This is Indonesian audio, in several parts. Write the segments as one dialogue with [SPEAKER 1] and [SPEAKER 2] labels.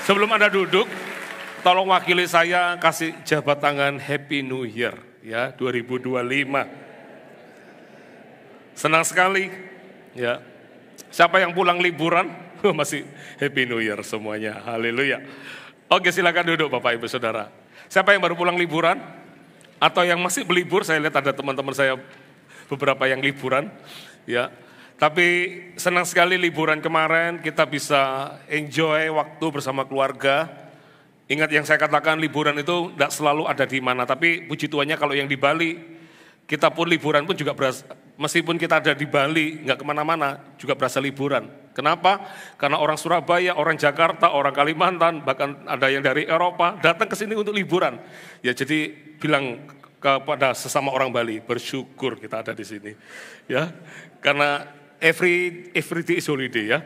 [SPEAKER 1] Sebelum Anda duduk, tolong wakili saya kasih jabat tangan Happy New Year ya 2025. Senang sekali ya. Siapa yang pulang liburan masih Happy New Year semuanya. Haleluya. Oke, silakan duduk Bapak Ibu Saudara. Siapa yang baru pulang liburan atau yang masih berlibur? Saya lihat ada teman-teman saya beberapa yang liburan ya. Tapi senang sekali liburan kemarin kita bisa enjoy waktu bersama keluarga. Ingat yang saya katakan, liburan itu tidak selalu ada di mana. Tapi puji Tuhannya kalau yang di Bali, kita pun liburan pun juga berasa, meskipun kita ada di Bali, nggak kemana-mana, juga berasa liburan. Kenapa? Karena orang Surabaya, orang Jakarta, orang Kalimantan, bahkan ada yang dari Eropa, datang ke sini untuk liburan. Ya jadi bilang kepada sesama orang Bali, bersyukur kita ada di sini. Ya, karena every day is holiday ya.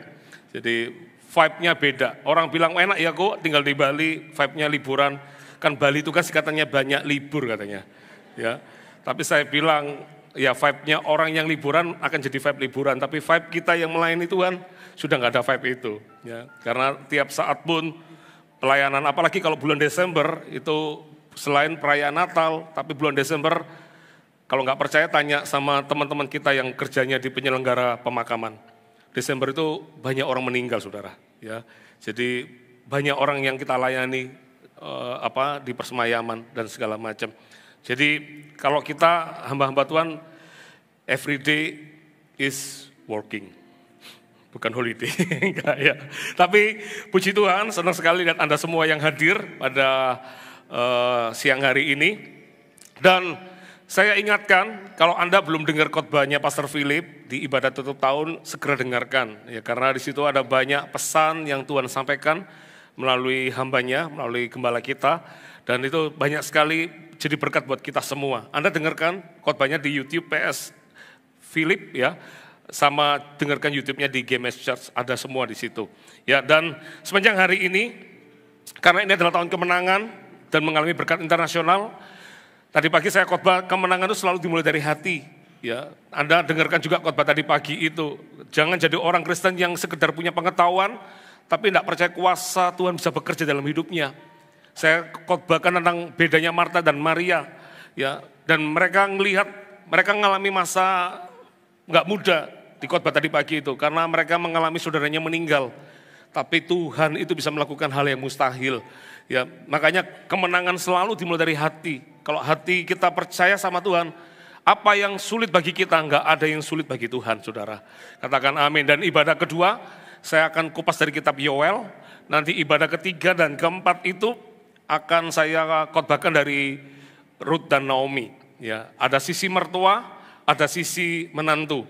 [SPEAKER 1] Jadi vibe-nya beda. Orang bilang enak ya kok tinggal di Bali, vibe-nya liburan. Kan Bali itu kan singkatannya banyak libur katanya. Ya. Tapi saya bilang ya vibe-nya orang yang liburan akan jadi vibe liburan. Tapi vibe kita yang melayani Tuhan sudah nggak ada vibe itu. Ya. Karena tiap saat pun pelayanan, apalagi kalau bulan Desember itu selain perayaan Natal, tapi bulan Desember kalau nggak percaya tanya sama teman-teman kita yang kerjanya di penyelenggara pemakaman. Desember itu banyak orang meninggal, saudara. Ya, jadi banyak orang yang kita layani di persemayaman dan segala macam. Jadi kalau kita hamba-hamba Tuhan, every day is working, bukan holiday. Enggak, ya. Tapi puji Tuhan, senang sekali lihat Anda semua yang hadir pada siang hari ini. Dan saya ingatkan, kalau Anda belum dengar khotbahnya Pastor Philip di ibadah tutup tahun, segera dengarkan. Ya, karena di situ ada banyak pesan yang Tuhan sampaikan melalui hambanya, melalui gembala kita. Dan itu banyak sekali jadi berkat buat kita semua. Anda dengarkan khotbahnya di YouTube PS Philip ya, sama dengarkan YouTube-nya di GMS Church, ada semua di situ. Ya, dan sepanjang hari ini, karena ini adalah tahun kemenangan dan mengalami berkat internasional, tadi pagi saya khotbah, kemenangan itu selalu dimulai dari hati. Ya, Anda dengarkan juga khotbah tadi pagi itu. Jangan jadi orang Kristen yang sekedar punya pengetahuan, tapi tidak percaya kuasa Tuhan bisa bekerja dalam hidupnya. Saya khotbahkan tentang bedanya Marta dan Maria. Ya, dan mereka mengalami masa nggak mudah di khotbah tadi pagi itu, karena mereka mengalami saudaranya meninggal. Tapi Tuhan itu bisa melakukan hal yang mustahil. Ya, makanya kemenangan selalu dimulai dari hati. Kalau hati kita percaya sama Tuhan, apa yang sulit bagi kita, enggak ada yang sulit bagi Tuhan, saudara. Katakan amin. Dan ibadah kedua, saya akan kupas dari kitab Yoel. Nanti ibadah ketiga dan keempat itu akan saya khotbahkan dari Ruth dan Naomi. Ya, ada sisi mertua, ada sisi menantu.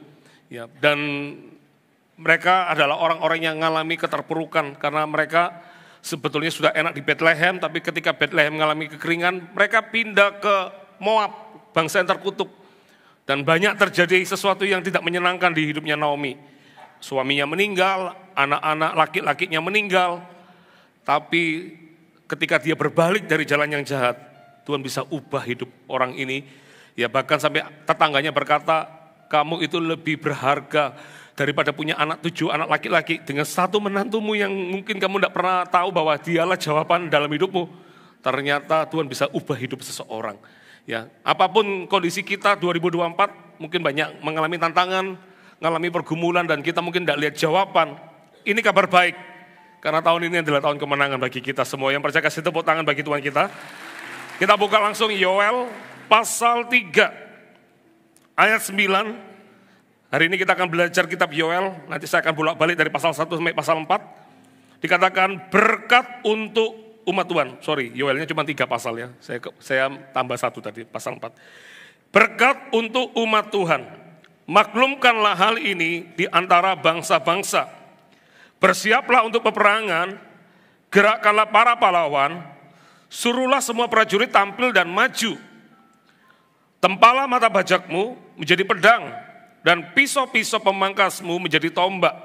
[SPEAKER 1] Ya, dan mereka adalah orang-orang yang mengalami keterpurukan karena mereka sebetulnya sudah enak di Bethlehem, tapi ketika Bethlehem mengalami kekeringan, mereka pindah ke Moab, bangsa yang terkutuk. Dan banyak terjadi sesuatu yang tidak menyenangkan di hidupnya Naomi. Suaminya meninggal, anak-anak laki-lakinya meninggal, tapi ketika dia berbalik dari jalan yang jahat, Tuhan bisa ubah hidup orang ini. Ya, bahkan sampai tetangganya berkata, kamu itu lebih berharga daripada punya 7 anak laki-laki dengan satu menantumu yang mungkin kamu tidak pernah tahu bahwa dialah jawaban dalam hidupmu. Ternyata Tuhan bisa ubah hidup seseorang. Ya, apapun kondisi kita 2024 mungkin banyak mengalami tantangan, mengalami pergumulan dan kita mungkin tidak lihat jawaban. Ini kabar baik karena tahun ini adalah tahun kemenangan bagi kita semua. Yang percaya kasih tepuk tangan bagi Tuhan kita. Kita buka langsung Yoel pasal 3 ayat 9. Hari ini kita akan belajar kitab Yoel, nanti saya akan bolak-balik dari pasal 1 sampai pasal 4. Dikatakan berkat untuk umat Tuhan. Sorry, Yoelnya cuma 3 pasal ya, saya tambah 1 tadi, pasal 4. Berkat untuk umat Tuhan, maklumkanlah hal ini di antara bangsa-bangsa. Bersiaplah untuk peperangan, gerakkanlah para pahlawan, suruhlah semua prajurit tampil dan maju. Tempalah mata bajakmu menjadi pedang, dan pisau-pisau pemangkasmu menjadi tombak.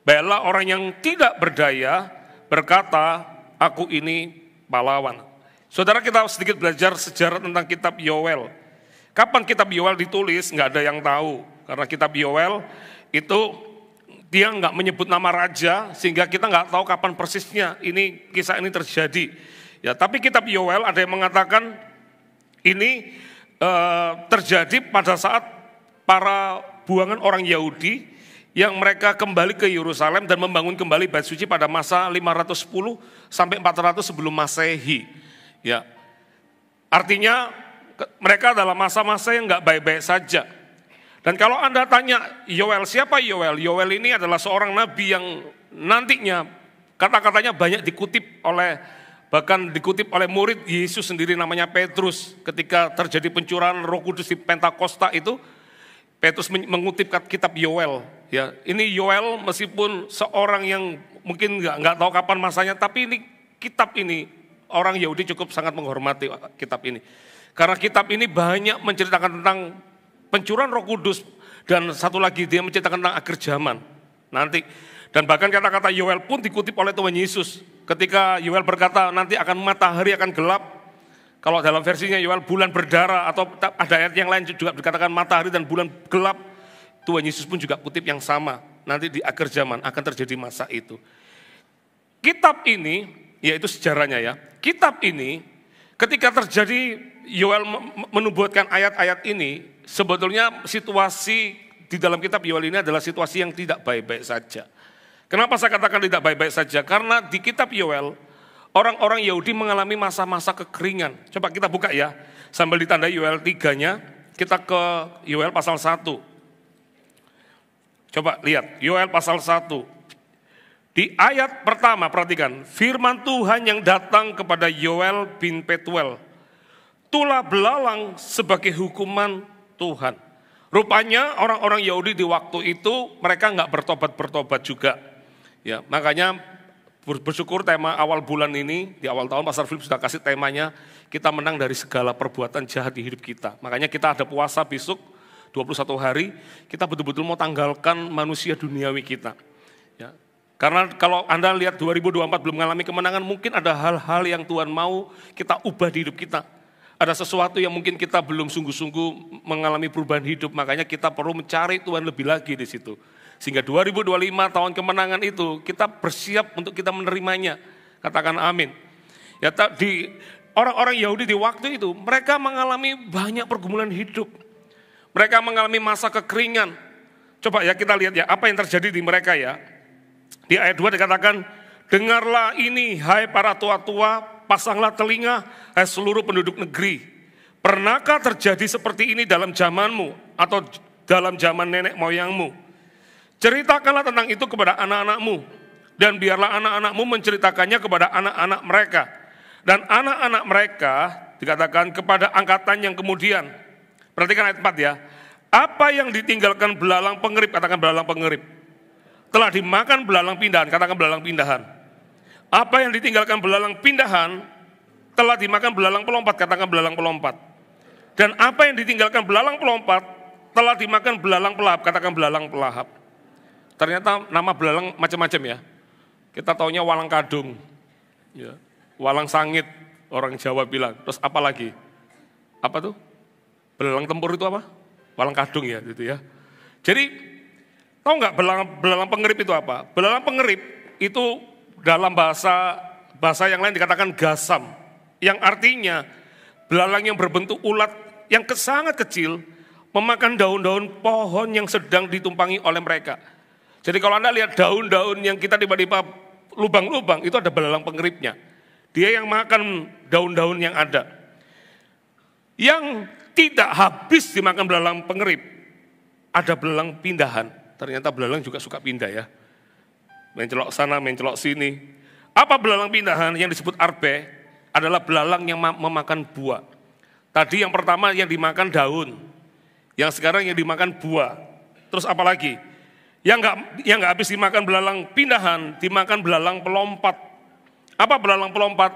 [SPEAKER 1] Bela orang yang tidak berdaya, berkata, aku ini pahlawan. Saudara, kita sedikit belajar sejarah tentang kitab Yoel. Kapan kitab Yoel ditulis, nggak ada yang tahu. Karena kitab Yoel itu Dia nggak menyebut nama raja, sehingga kita nggak tahu kapan persisnya kisah ini terjadi. Ya, tapi kitab Yoel ada yang mengatakan ini terjadi pada saat para buangan orang Yahudi yang mereka kembali ke Yerusalem dan membangun kembali Bait Suci pada masa 510 sampai 400 sebelum Masehi. Ya. Artinya mereka dalam masa-masa yang nggak baik-baik saja. Dan kalau Anda tanya Yoel, siapa Yoel? Yoel ini adalah seorang nabi yang nantinya kata-katanya banyak bahkan dikutip oleh murid Yesus sendiri namanya Petrus. Ketika terjadi pencurahan Roh Kudus di Pentakosta itu, Petrus mengutip kitab Yoel. Ya, ini Yoel meskipun seorang yang mungkin nggak tahu kapan masanya, tapi kitab ini orang Yahudi cukup sangat menghormati kitab ini. Karena kitab ini banyak menceritakan tentang pencurahan Roh Kudus dan satu lagi dia menceritakan tentang akhir zaman nanti. Dan bahkan kata-kata Yoel pun dikutip oleh Tuhan Yesus. Ketika Yoel berkata nanti matahari akan gelap. Kalau dalam versinya Yoel bulan berdarah, atau ada ayat yang lain juga dikatakan matahari dan bulan gelap. Tuhan Yesus pun juga kutip yang sama. Nanti di akhir zaman akan terjadi masa itu. Kitab ini, yaitu sejarahnya ya. Kitab ini ketika terjadi Yoel menubuatkan ayat-ayat ini, sebetulnya situasi di dalam kitab Yoel ini adalah situasi yang tidak baik-baik saja. Kenapa saya katakan tidak baik-baik saja? Karena di kitab Yoel, orang-orang Yahudi mengalami masa-masa kekeringan. Coba kita buka ya, sambil ditandai Yoel 3-nya, kita ke Yoel pasal 1. Coba lihat, Yoel pasal 1. Di ayat pertama, perhatikan, firman Tuhan yang datang kepada Yoel bin Petuel. Tulah belalang sebagai hukuman Tuhan. Rupanya orang-orang Yahudi di waktu itu mereka nggak bertobat juga. Ya, makanya bersyukur tema awal bulan ini, di awal tahun Pastor Philip sudah kasih temanya, kita menang dari segala perbuatan jahat di hidup kita. Makanya kita ada puasa besok, 21 hari, kita betul-betul mau tanggalkan manusia duniawi kita. Ya. Karena kalau Anda lihat 2024 belum mengalami kemenangan, mungkin ada hal-hal yang Tuhan mau kita ubah di hidup kita. Ada sesuatu yang mungkin kita belum sungguh-sungguh mengalami perubahan hidup, makanya kita perlu mencari Tuhan lebih lagi di situ. Sehingga 2025 tahun kemenangan itu kita bersiap untuk kita menerimanya. Katakan amin. Ya, di orang-orang Yahudi di waktu itu mereka mengalami banyak pergumulan hidup. Mereka mengalami masa kekeringan. Coba ya kita lihat ya apa yang terjadi di mereka ya. Di ayat 2 dikatakan, dengarlah ini hai para tua-tua, pasanglah telinga hai seluruh penduduk negeri. Pernahkah terjadi seperti ini dalam zamanmu atau dalam zaman nenek moyangmu? Ceritakanlah tentang itu kepada anak-anakmu, dan biarlah anak-anakmu menceritakannya kepada anak-anak mereka. Dan anak-anak mereka dikatakan kepada angkatan yang kemudian. Perhatikan ayat 4 ya. Apa yang ditinggalkan belalang pengerip, katakan belalang pengerip. Telah dimakan belalang pindahan, katakan belalang pindahan. Apa yang ditinggalkan belalang pindahan, telah dimakan belalang pelompat, katakan belalang pelompat. Dan apa yang ditinggalkan belalang pelompat, telah dimakan belalang pelahap, katakan belalang pelahap. Ternyata nama belalang macam-macam ya. Kita taunya walang kadung, ya. Walang sangit, orang Jawa bilang. Terus apa lagi? Apa tuh? Belalang tempur itu apa? Walang kadung ya, gitu ya. Jadi, tahu nggak belalang pengerip itu apa? Belalang pengerip itu dalam bahasa yang lain dikatakan gasam, yang artinya belalang yang berbentuk ulat yang sangat kecil memakan daun-daun pohon yang sedang ditumpangi oleh mereka. Jadi kalau Anda lihat daun-daun yang kita tiba-tiba lubang-lubang, itu ada belalang pengeripnya. Dia yang makan daun-daun yang ada. Yang tidak habis dimakan belalang pengerip, ada belalang pindahan. Ternyata belalang juga suka pindah ya. Mencelok sana, mencelok sini. Apa belalang pindahan yang disebut arbe? Adalah belalang yang memakan buah. Tadi yang pertama yang dimakan daun. Yang sekarang yang dimakan buah. Terus apa lagi? Yang nggak habis dimakan belalang pindahan, dimakan belalang pelompat. Apa belalang pelompat?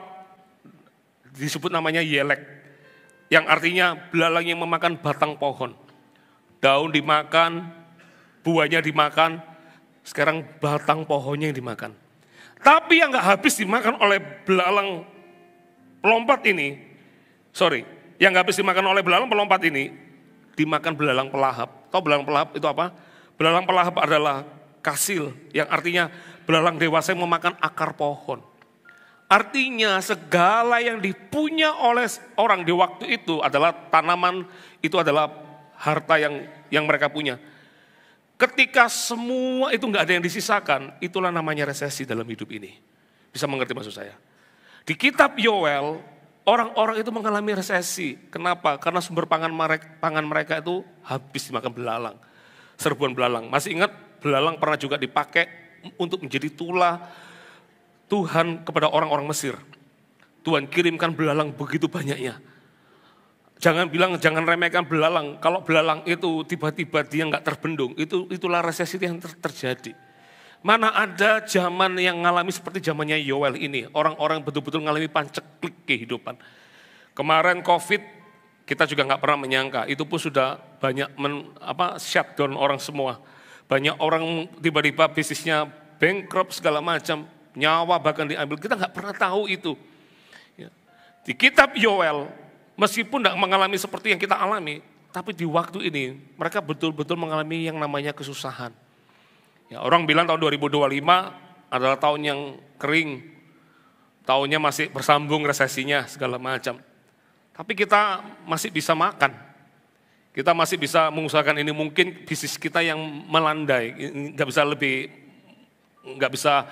[SPEAKER 1] Disebut namanya yelek, yang artinya belalang yang memakan batang pohon. Daun dimakan, buahnya dimakan, sekarang batang pohonnya yang dimakan. Tapi yang nggak habis dimakan oleh belalang pelompat ini, yang nggak habis dimakan oleh belalang pelompat ini, dimakan belalang pelahap. Tahu belalang pelahap itu apa? Belalang pelahap adalah kasil, yang artinya belalang dewasa yang memakan akar pohon. Artinya segala yang dipunya oleh orang di waktu itu adalah tanaman, itu adalah harta yang mereka punya. Ketika semua itu nggak ada yang disisakan, itulah namanya resesi dalam hidup ini. Bisa mengerti maksud saya? Di kitab Yoel, orang-orang itu mengalami resesi. Kenapa? Karena sumber pangan mereka itu habis dimakan belalang. Serbuan belalang. Masih ingat belalang pernah juga dipakai untuk menjadi tulah Tuhan kepada orang-orang Mesir. Tuhan kirimkan belalang begitu banyaknya. Jangan bilang, jangan remehkan belalang. Kalau belalang itu tiba-tiba dia nggak terbendung, itulah resesi yang terjadi. Mana ada zaman yang mengalami seperti zamannya Yoel ini. Orang-orang betul-betul mengalami panceklik kehidupan. Kemarin COVID, kita juga nggak pernah menyangka. Itu pun sudah banyak shutdown orang semua. Banyak orang tiba-tiba bisnisnya bankrupt segala macam. Nyawa bahkan diambil, kita nggak pernah tahu itu. Di kitab Yoel, meskipun tidak mengalami seperti yang kita alami, tapi di waktu ini mereka betul-betul mengalami yang namanya kesusahan. Ya, orang bilang tahun 2025 adalah tahun yang kering, tahunnya masih bersambung resesinya segala macam. Tapi kita masih bisa makan, kita masih bisa mengusahakan ini. Mungkin bisnis kita yang melandai, nggak bisa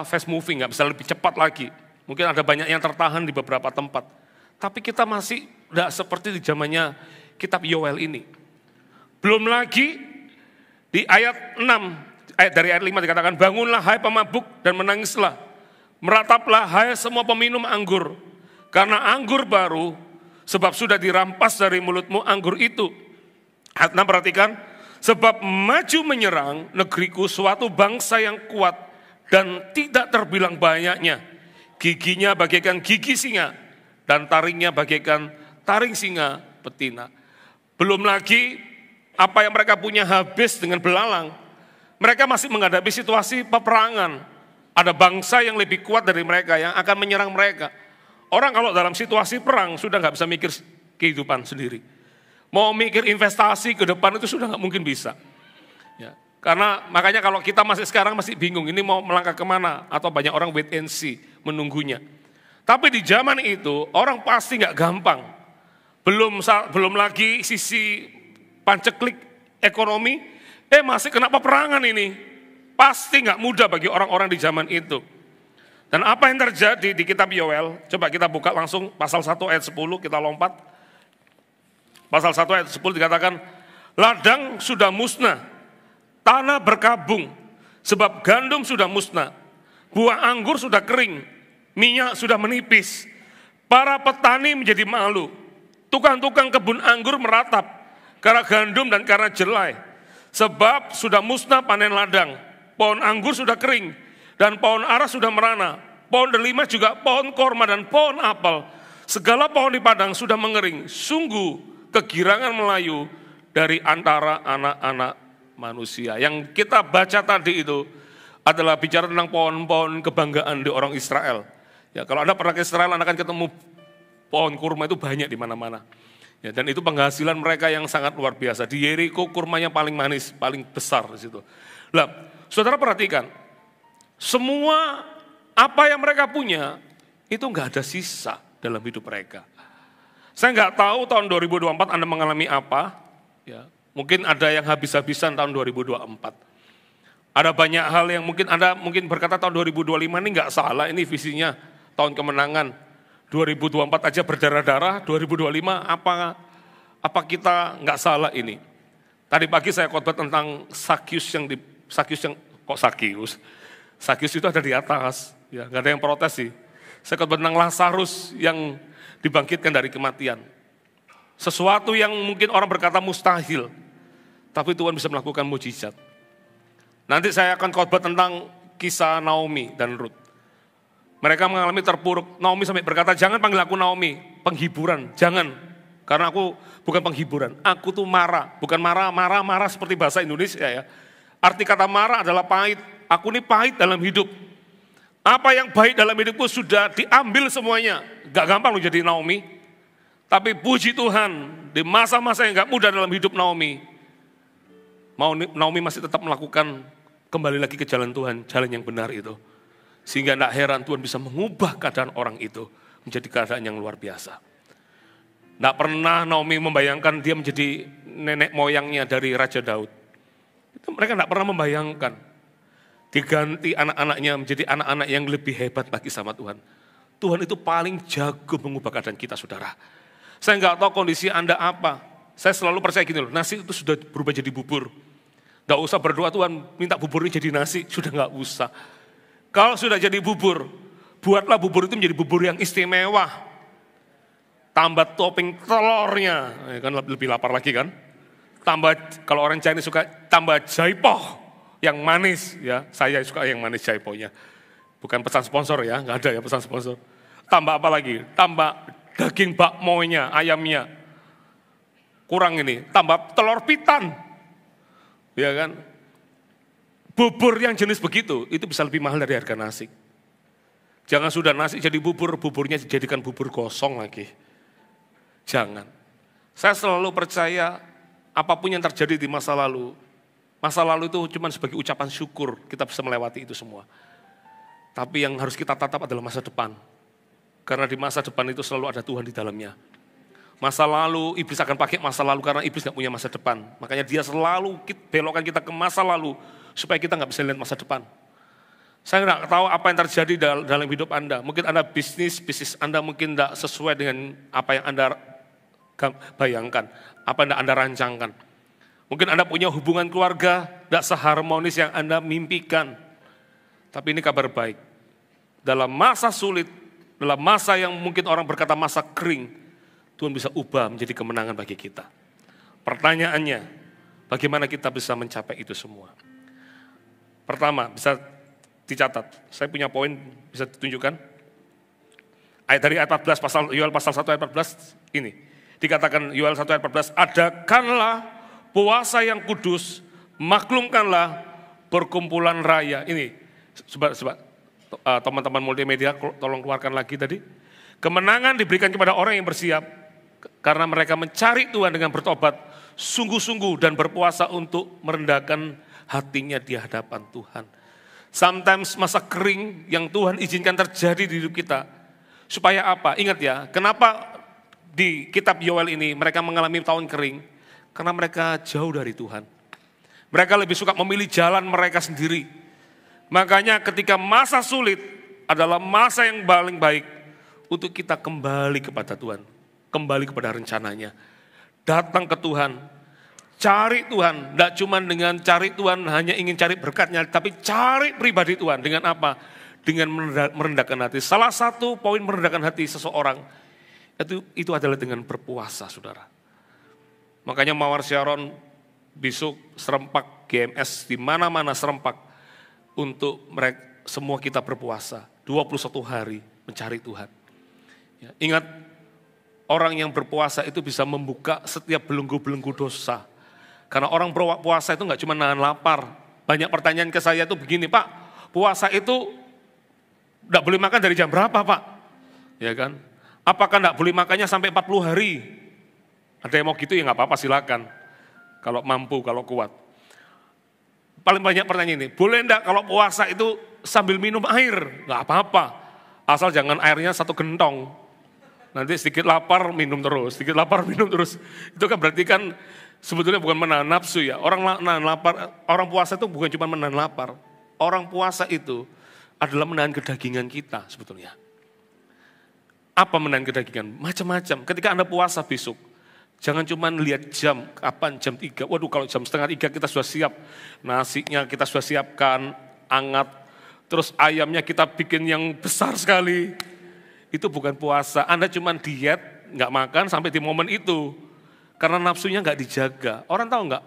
[SPEAKER 1] fast moving, nggak bisa lebih cepat lagi. Mungkin ada banyak yang tertahan di beberapa tempat. Tapi kita masih tidak seperti di zamannya kitab Yoel ini. Belum lagi di ayat 6, dari ayat 5 dikatakan, bangunlah hai pemabuk dan menangislah. Merataplah hai semua peminum anggur. Karena anggur baru, sebab sudah dirampas dari mulutmu anggur itu. Ayat 6 perhatikan, sebab maju menyerang negeriku suatu bangsa yang kuat dan tidak terbilang banyaknya. Giginya bagaikan gigi singa dan taringnya bagaikan taring singa betina. Belum lagi apa yang mereka punya habis dengan belalang. Mereka masih menghadapi situasi peperangan. Ada bangsa yang lebih kuat dari mereka yang akan menyerang mereka. Orang kalau dalam situasi perang sudah nggak bisa mikir kehidupan sendiri. Mau mikir investasi ke depan itu sudah nggak mungkin bisa. Ya. Karena makanya kalau kita sekarang masih bingung, ini mau melangkah kemana, atau banyak orang wait and see, menunggunya. Tapi di zaman itu orang pasti nggak gampang. Belum lagi sisi panceklik ekonomi, masih kena peperangan ini. Pasti nggak mudah bagi orang-orang di zaman itu. Dan apa yang terjadi di kitab Yoel, coba kita buka langsung pasal 1 ayat 10, kita lompat. Pasal 1 ayat 10 dikatakan, ladang sudah musnah, tanah berkabung, sebab gandum sudah musnah, buah anggur sudah kering, minyak sudah menipis, para petani menjadi malu, tukang-tukang kebun anggur meratap, karena gandum dan karena jelai, sebab sudah musnah panen ladang, pohon anggur sudah kering, dan pohon ara sudah merana, pohon delima juga pohon korma dan pohon apel, segala pohon di padang sudah mengering, sungguh kegirangan Melayu dari antara anak-anak manusia. Yang kita baca tadi itu adalah bicara tentang pohon-pohon kebanggaan di orang Israel. Ya, kalau Anda pernah ke Israel, Anda akan ketemu pohon kurma itu banyak di mana-mana. Ya, dan itu penghasilan mereka yang sangat luar biasa. Di Yeriko kurmanya paling manis, paling besar di situ. Nah, saudara perhatikan, semua apa yang mereka punya itu nggak ada sisa dalam hidup mereka. Saya nggak tahu tahun 2024 Anda mengalami apa. Ya. Mungkin ada yang habis-habisan tahun 2024. Ada banyak hal yang Anda berkata tahun 2025 ini nggak salah, ini visinya tahun kemenangan. 2024 aja berdarah-darah, 2025 apa kita nggak salah ini? Tadi pagi saya khotbah tentang Sakyus itu ada di atas, ya nggak ada yang protes sih. Saya khotbah tentang Lazarus yang dibangkitkan dari kematian. Sesuatu yang mungkin orang berkata mustahil, tapi Tuhan bisa melakukan mujizat. Nanti saya akan khotbah tentang kisah Naomi dan Ruth. Mereka mengalami terpuruk. Naomi sampai berkata, jangan panggil aku Naomi, penghiburan, jangan. Karena aku bukan penghiburan, aku tuh marah. Bukan marah seperti bahasa Indonesia ya. Arti kata marah adalah pahit. Aku ini pahit dalam hidup. Apa yang baik dalam hidupku sudah diambil semuanya. Gak gampang loh jadi Naomi. Tapi puji Tuhan, di masa-masa yang gak mudah dalam hidup Naomi masih tetap melakukan kembali lagi ke jalan Tuhan, jalan yang benar itu. Sehingga tidak heran Tuhan bisa mengubah keadaan orang itu menjadi keadaan yang luar biasa. Tidak pernah Naomi membayangkan dia menjadi nenek moyangnya dari Raja Daud. Itu mereka tidak pernah membayangkan. Diganti anak-anaknya menjadi anak-anak yang lebih hebat lagi sama Tuhan. Tuhan itu paling jago mengubah keadaan kita, saudara. Saya nggak tahu kondisi Anda apa. Saya selalu percaya gini loh, nasi itu sudah berubah jadi bubur. Nggak usah berdoa Tuhan minta buburnya jadi nasi, sudah nggak usah. Kalau sudah jadi bubur, buatlah bubur itu menjadi bubur yang istimewa. Tambah topping telurnya, ya kan lebih lapar lagi kan. Tambah, kalau orang Chinese suka tambah jaipoh yang manis ya. Saya suka yang manis jaipohnya. Bukan pesan sponsor ya, nggak ada ya pesan sponsor. Tambah apa lagi? Tambah daging bakmonya, ayamnya. Kurang ini, tambah telur pitan. Ya kan? Bubur yang jenis begitu, itu bisa lebih mahal dari harga nasi. Jangan sudah nasi jadi bubur, buburnya dijadikan bubur gosong lagi. Jangan. Saya selalu percaya apapun yang terjadi di masa lalu itu cuma sebagai ucapan syukur kita bisa melewati itu semua. Tapi yang harus kita tatap adalah masa depan. Karena di masa depan itu selalu ada Tuhan di dalamnya. Masa lalu, iblis akan pakai masa lalu karena iblis gak punya masa depan. Makanya dia selalu belokkan kita ke masa lalu supaya kita gak bisa lihat masa depan. Saya gak tahu apa yang terjadi dalam hidup Anda. Mungkin Anda bisnis Anda mungkin gak sesuai dengan apa yang Anda bayangkan, apa yang Anda rancangkan. Mungkin Anda punya hubungan keluarga gak seharmonis yang Anda mimpikan. Tapi ini kabar baik. Dalam masa sulit, dalam masa yang mungkin orang berkata masa kering, Tuhan bisa ubah menjadi kemenangan bagi kita. Pertanyaannya, bagaimana kita bisa mencapai itu semua? Pertama, bisa dicatat. Saya punya poin, bisa ditunjukkan. Dari ayat 14, Yoel pasal 1 ayat 14, ini. Dikatakan Yoel 1 ayat 14, adakanlah puasa yang kudus, maklumkanlah perkumpulan raya. Ini, teman-teman multimedia tolong keluarkan lagi tadi. Kemenangan diberikan kepada orang yang bersiap, karena mereka mencari Tuhan dengan bertobat, sungguh-sungguh dan berpuasa untuk merendahkan hatinya di hadapan Tuhan. Sometimes masa kering yang Tuhan izinkan terjadi di hidup kita. Supaya apa? Ingat ya, kenapa di kitab Yoel ini mereka mengalami tahun kering? Karena mereka jauh dari Tuhan. Mereka lebih suka memilih jalan mereka sendiri. Makanya ketika masa sulit adalah masa yang paling baik untuk kita kembali kepada Tuhan. Kembali kepada rencananya. Datang ke Tuhan. Cari Tuhan. Tidak cuma dengan cari Tuhan hanya ingin cari berkatnya. Tapi cari pribadi Tuhan. Dengan apa? Dengan merendahkan hati. Salah satu poin merendahkan hati seseorang. Itu adalah dengan berpuasa, saudara. Makanya Mawar Sharon besok serempak GMS. Di mana-mana serempak. Untuk mereka semua kita berpuasa. 21 hari mencari Tuhan. Ya, ingat, orang yang berpuasa itu bisa membuka setiap belenggu-belenggu dosa. Karena orang berpuasa itu nggak cuma nahan lapar. Banyak pertanyaan ke saya itu begini, Pak, puasa itu nggak boleh makan dari jam berapa, Pak? Ya kan? Apakah nggak boleh makannya sampai 40 hari? Ada yang mau gitu ya nggak apa-apa, silakan. Kalau mampu, kalau kuat. Paling banyak pertanyaan ini, boleh enggak kalau puasa itu sambil minum air? Nggak apa-apa, asal jangan airnya satu gentong. Nanti sedikit lapar minum terus, sedikit lapar minum terus. Itu kan berarti kan sebetulnya bukan menahan nafsu ya. Orang menahan lapar, orang puasa itu bukan cuma menahan lapar. Orang puasa itu adalah menahan kedagingan kita sebetulnya. Apa menahan kedagingan? Macam-macam. Ketika Anda puasa besok, jangan cuma lihat jam, kapan jam 3. Waduh kalau jam setengah 3 kita sudah siap. Nasinya kita sudah siapkan, hangat. Terus ayamnya kita bikin yang besar sekali. Itu bukan puasa. Anda cuma diet, nggak makan sampai di momen itu. Karena nafsunya nggak dijaga. Orang tahu nggak,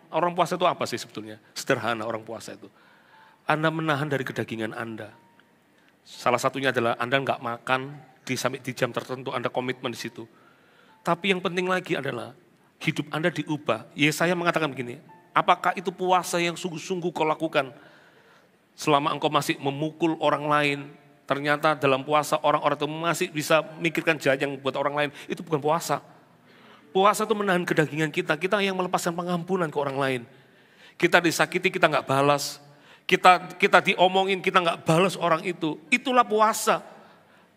[SPEAKER 1] orang puasa itu apa sih sebetulnya? Sederhana orang puasa itu. Anda menahan dari kedagingan Anda. Salah satunya adalah Anda nggak makan sampai di jam tertentu, Anda komitmen di situ. Tapi yang penting lagi adalah hidup Anda diubah. Yesaya mengatakan begini, apakah itu puasa yang sungguh-sungguh kau lakukan? Selama engkau masih memukul orang lain, ternyata dalam puasa orang-orang itu masih bisa mikirkan jahat yang buat orang lain. Itu bukan puasa. Puasa itu menahan kedagingan kita. Kita yang melepaskan pengampunan ke orang lain. Kita disakiti, kita nggak balas. kita diomongin, kita nggak balas orang itu. Itulah puasa.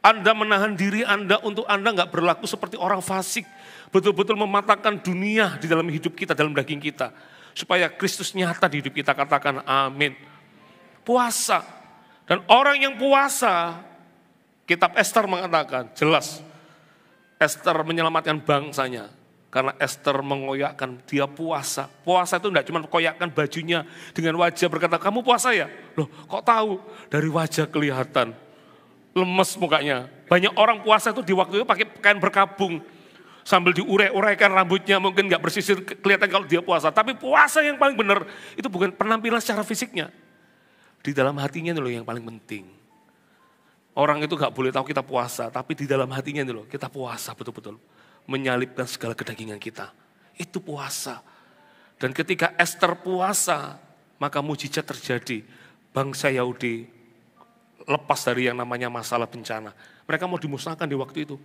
[SPEAKER 1] Anda menahan diri Anda untuk Anda nggak berlaku seperti orang fasik. Betul-betul mematahkan dunia di dalam hidup kita, dalam daging kita. Supaya Kristus nyata di hidup kita, katakan amin. Puasa. Dan orang yang puasa, kitab Ester mengatakan, jelas. Ester menyelamatkan bangsanya. Karena Ester mengoyakkan, dia puasa. Puasa itu enggak cuma koyakkan bajunya dengan wajah berkata, kamu puasa ya? Loh kok tahu? Dari wajah kelihatan. Lemes mukanya. Banyak orang puasa itu di waktu itu pakai kain berkabung. Sambil diurai-uraikan rambutnya, mungkin enggak bersisir, kelihatan kalau dia puasa. Tapi puasa yang paling benar, itu bukan penampilan secara fisiknya. Di dalam hatinya itu loh yang paling penting. Orang itu enggak boleh tahu kita puasa, tapi di dalam hatinya itu loh, kita puasa betul-betul. Menyalipkan segala kedagingan kita. Itu puasa. Dan ketika Ester puasa, maka mujizat terjadi. Bangsa Yahudi lepas dari yang namanya masalah bencana. Mereka mau dimusnahkan di waktu itu.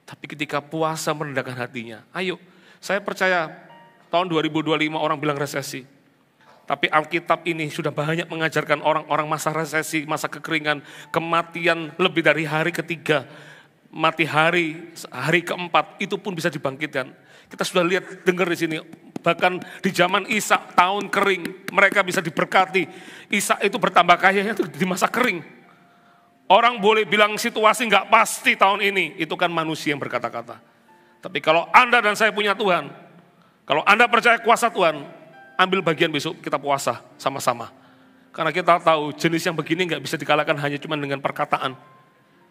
[SPEAKER 1] Tapi ketika puasa merendahkan hatinya. Ayo, saya percaya tahun 2025 orang bilang resesi. Tapi Alkitab ini sudah banyak mengajarkan orang-orang masa resesi, masa kekeringan, kematian lebih dari hari ketiga. Mati hari keempat itu pun bisa dibangkitkan. Kita sudah lihat, dengar di sini. Bahkan di zaman Ishak tahun kering, mereka bisa diberkati. Ishak itu bertambah kayanya itu di masa kering. Orang boleh bilang situasi nggak pasti tahun ini, itu kan manusia yang berkata-kata. Tapi kalau Anda dan saya punya Tuhan, kalau Anda percaya kuasa Tuhan, ambil bagian besok kita puasa sama-sama. Karena kita tahu jenis yang begini nggak bisa dikalahkan hanya cuma dengan perkataan.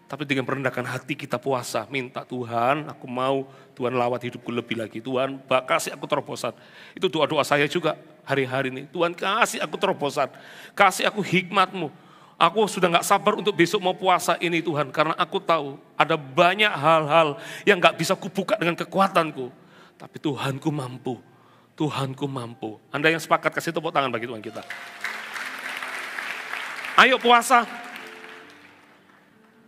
[SPEAKER 1] Tapi dengan merendahkan hati kita puasa, minta Tuhan, aku mau Tuhan lawat hidupku lebih lagi. Tuhan, kasih aku terobosan. Itu doa-doa saya juga hari-hari ini. Tuhan kasih aku terobosan, kasih aku hikmat-Mu. Aku sudah gak sabar untuk besok mau puasa ini Tuhan. Karena aku tahu ada banyak hal-hal yang gak bisa kubuka dengan kekuatanku. Tapi Tuhanku mampu, Tuhanku mampu. Anda yang sepakat kasih tepuk tangan bagi Tuhan kita. Ayo puasa.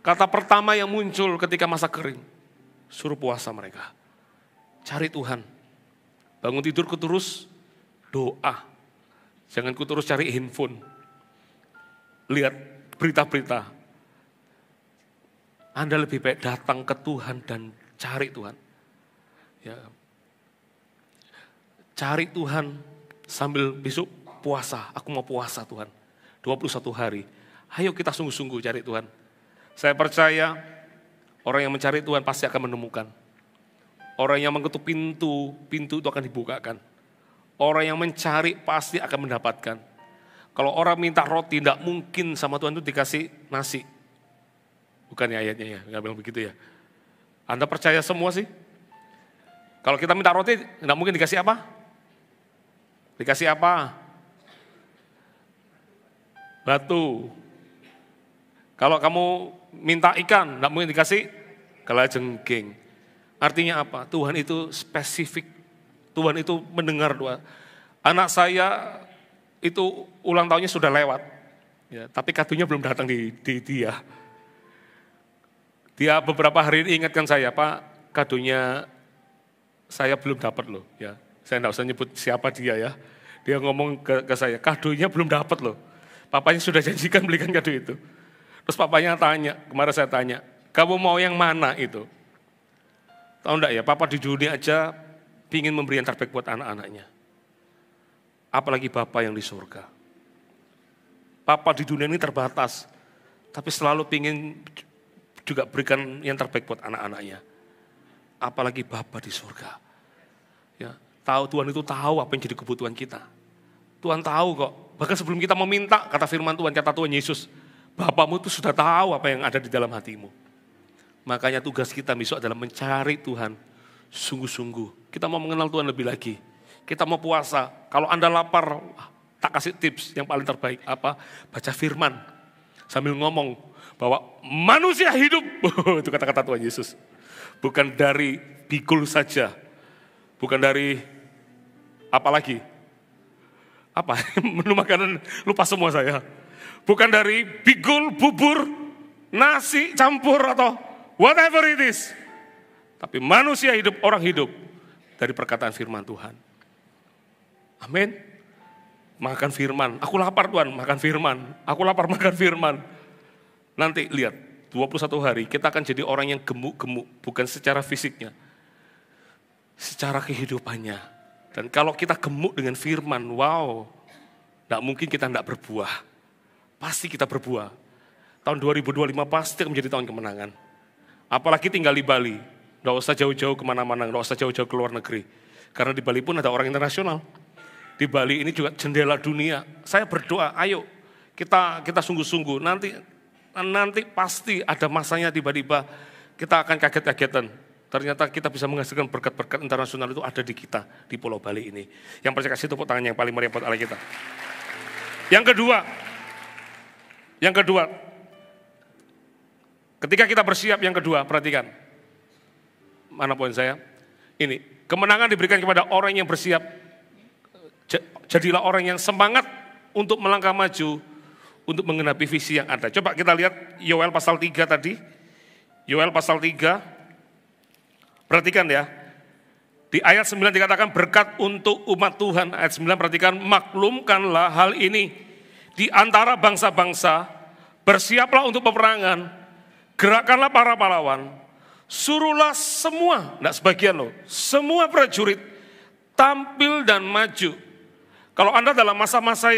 [SPEAKER 1] Kata pertama yang muncul ketika masa kering, suruh puasa mereka. Cari Tuhan. Bangun tidur kuturus, doa. Jangan kuturus cari handphone. Lihat berita-berita. Anda lebih baik datang ke Tuhan dan cari Tuhan. Ya. Cari Tuhan sambil besok puasa. Aku mau puasa Tuhan. 21 hari. Ayo kita sungguh-sungguh cari Tuhan. Saya percaya orang yang mencari Tuhan pasti akan menemukan. Orang yang mengetuk pintu, pintu itu akan dibukakan. Orang yang mencari pasti akan mendapatkan. Kalau orang minta roti, tidak mungkin sama Tuhan itu dikasih nasi. Bukan ya ayatnya ya, nggak bilang begitu ya. Anda percaya semua sih? Kalau kita minta roti, tidak mungkin dikasih apa? Dikasih apa? Batu. Kalau kamu minta ikan, tidak mungkin dikasih kalajengking. Artinya apa? Tuhan itu spesifik. Tuhan itu mendengar doa. Anak saya itu ulang tahunnya sudah lewat. Ya, tapi kadonya belum datang di dia. Dia beberapa hari ini ingatkan saya, Pak, kadonya saya belum dapat loh. Ya, saya tidak usah nyebut siapa dia ya. Dia ngomong ke saya, kadonya belum dapat loh. Papanya sudah janjikan belikan kado itu. Terus papanya tanya, kemarin saya tanya, kamu mau yang mana itu? Tahu enggak ya, papa di dunia aja ingin memberi yang terbaik buat anak-anaknya. Apalagi Bapa yang di surga. Papa di dunia ini terbatas, tapi selalu ingin juga berikan yang terbaik buat anak-anaknya. Apalagi Bapa di surga. Ya, Tuhan itu tahu apa yang jadi kebutuhan kita. Tuhan tahu kok, bahkan sebelum kita meminta, kata firman Tuhan, kata Tuhan Yesus, Bapamu itu sudah tahu apa yang ada di dalam hatimu. Makanya tugas kita besok adalah mencari Tuhan sungguh-sungguh. Kita mau mengenal Tuhan lebih lagi. Kita mau puasa. Kalau Anda lapar, tak kasih tips yang paling terbaik. Apa? Baca firman. Sambil ngomong bahwa manusia hidup. Itu kata-kata Tuhan Yesus. Bukan dari pikul saja. Bukan dari apa lagi? Apa? Menu makanan lupa semua saya. Bukan dari bigul, bubur, nasi, campur atau whatever it is. Tapi manusia hidup, orang hidup dari perkataan firman Tuhan. Amin. makan firman. Aku lapar Tuhan, makan firman. Aku lapar, makan firman. Nanti lihat, 21 hari kita akan jadi orang yang gemuk-gemuk, bukan secara fisiknya, secara kehidupannya. Dan kalau kita gemuk dengan firman, wow, tidak mungkin kita tidak berbuah. Pasti kita berbuah. Tahun 2025 pasti akan menjadi tahun kemenangan. Apalagi tinggal di Bali, tidak usah jauh-jauh kemana-mana, tidak usah jauh-jauh ke luar negeri. Karena di Bali pun ada orang internasional. Di Bali ini juga jendela dunia. Saya berdoa, ayo kita sungguh-sungguh. Nanti pasti ada masanya tiba-tiba kita akan kaget-kagetan. Ternyata kita bisa menghasilkan berkat-berkat internasional itu ada di kita, di Pulau Bali ini. Yang percaya kasih tepuk tangan yang paling meriah buat Allah kita. Yang kedua, ketika kita bersiap, yang kedua, perhatikan. Mana poin saya? Ini, kemenangan diberikan kepada orang yang bersiap. Jadilah orang yang semangat untuk melangkah maju, untuk menggenapi visi yang ada. Coba kita lihat Yoel pasal 3 tadi. Yoel pasal 3. Perhatikan ya, di ayat 9 dikatakan berkat untuk umat Tuhan. Ayat 9 perhatikan, maklumkanlah hal ini di antara bangsa-bangsa, bersiaplah untuk peperangan, gerakkanlah para pahlawan, suruhlah semua, tidak sebagian loh, semua prajurit tampil dan maju. Kalau Anda dalam masa-masa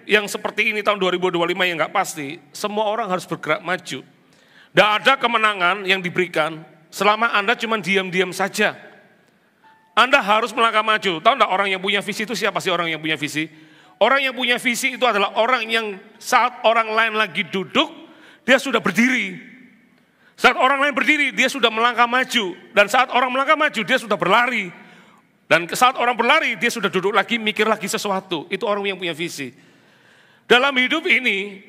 [SPEAKER 1] yang seperti ini tahun 2025 yang nggak pasti, semua orang harus bergerak maju. Tidak ada kemenangan yang diberikan selama Anda cuma diam-diam saja. Anda harus melangkah maju. Tahu enggak orang yang punya visi itu siapa sih orang yang punya visi? Orang yang punya visi itu adalah orang yang saat orang lain lagi duduk, dia sudah berdiri. Saat orang lain berdiri, dia sudah melangkah maju. Dan saat orang melangkah maju, dia sudah berlari. Dan saat orang berlari, dia sudah duduk lagi, mikir lagi sesuatu. Itu orang yang punya visi. Dalam hidup ini,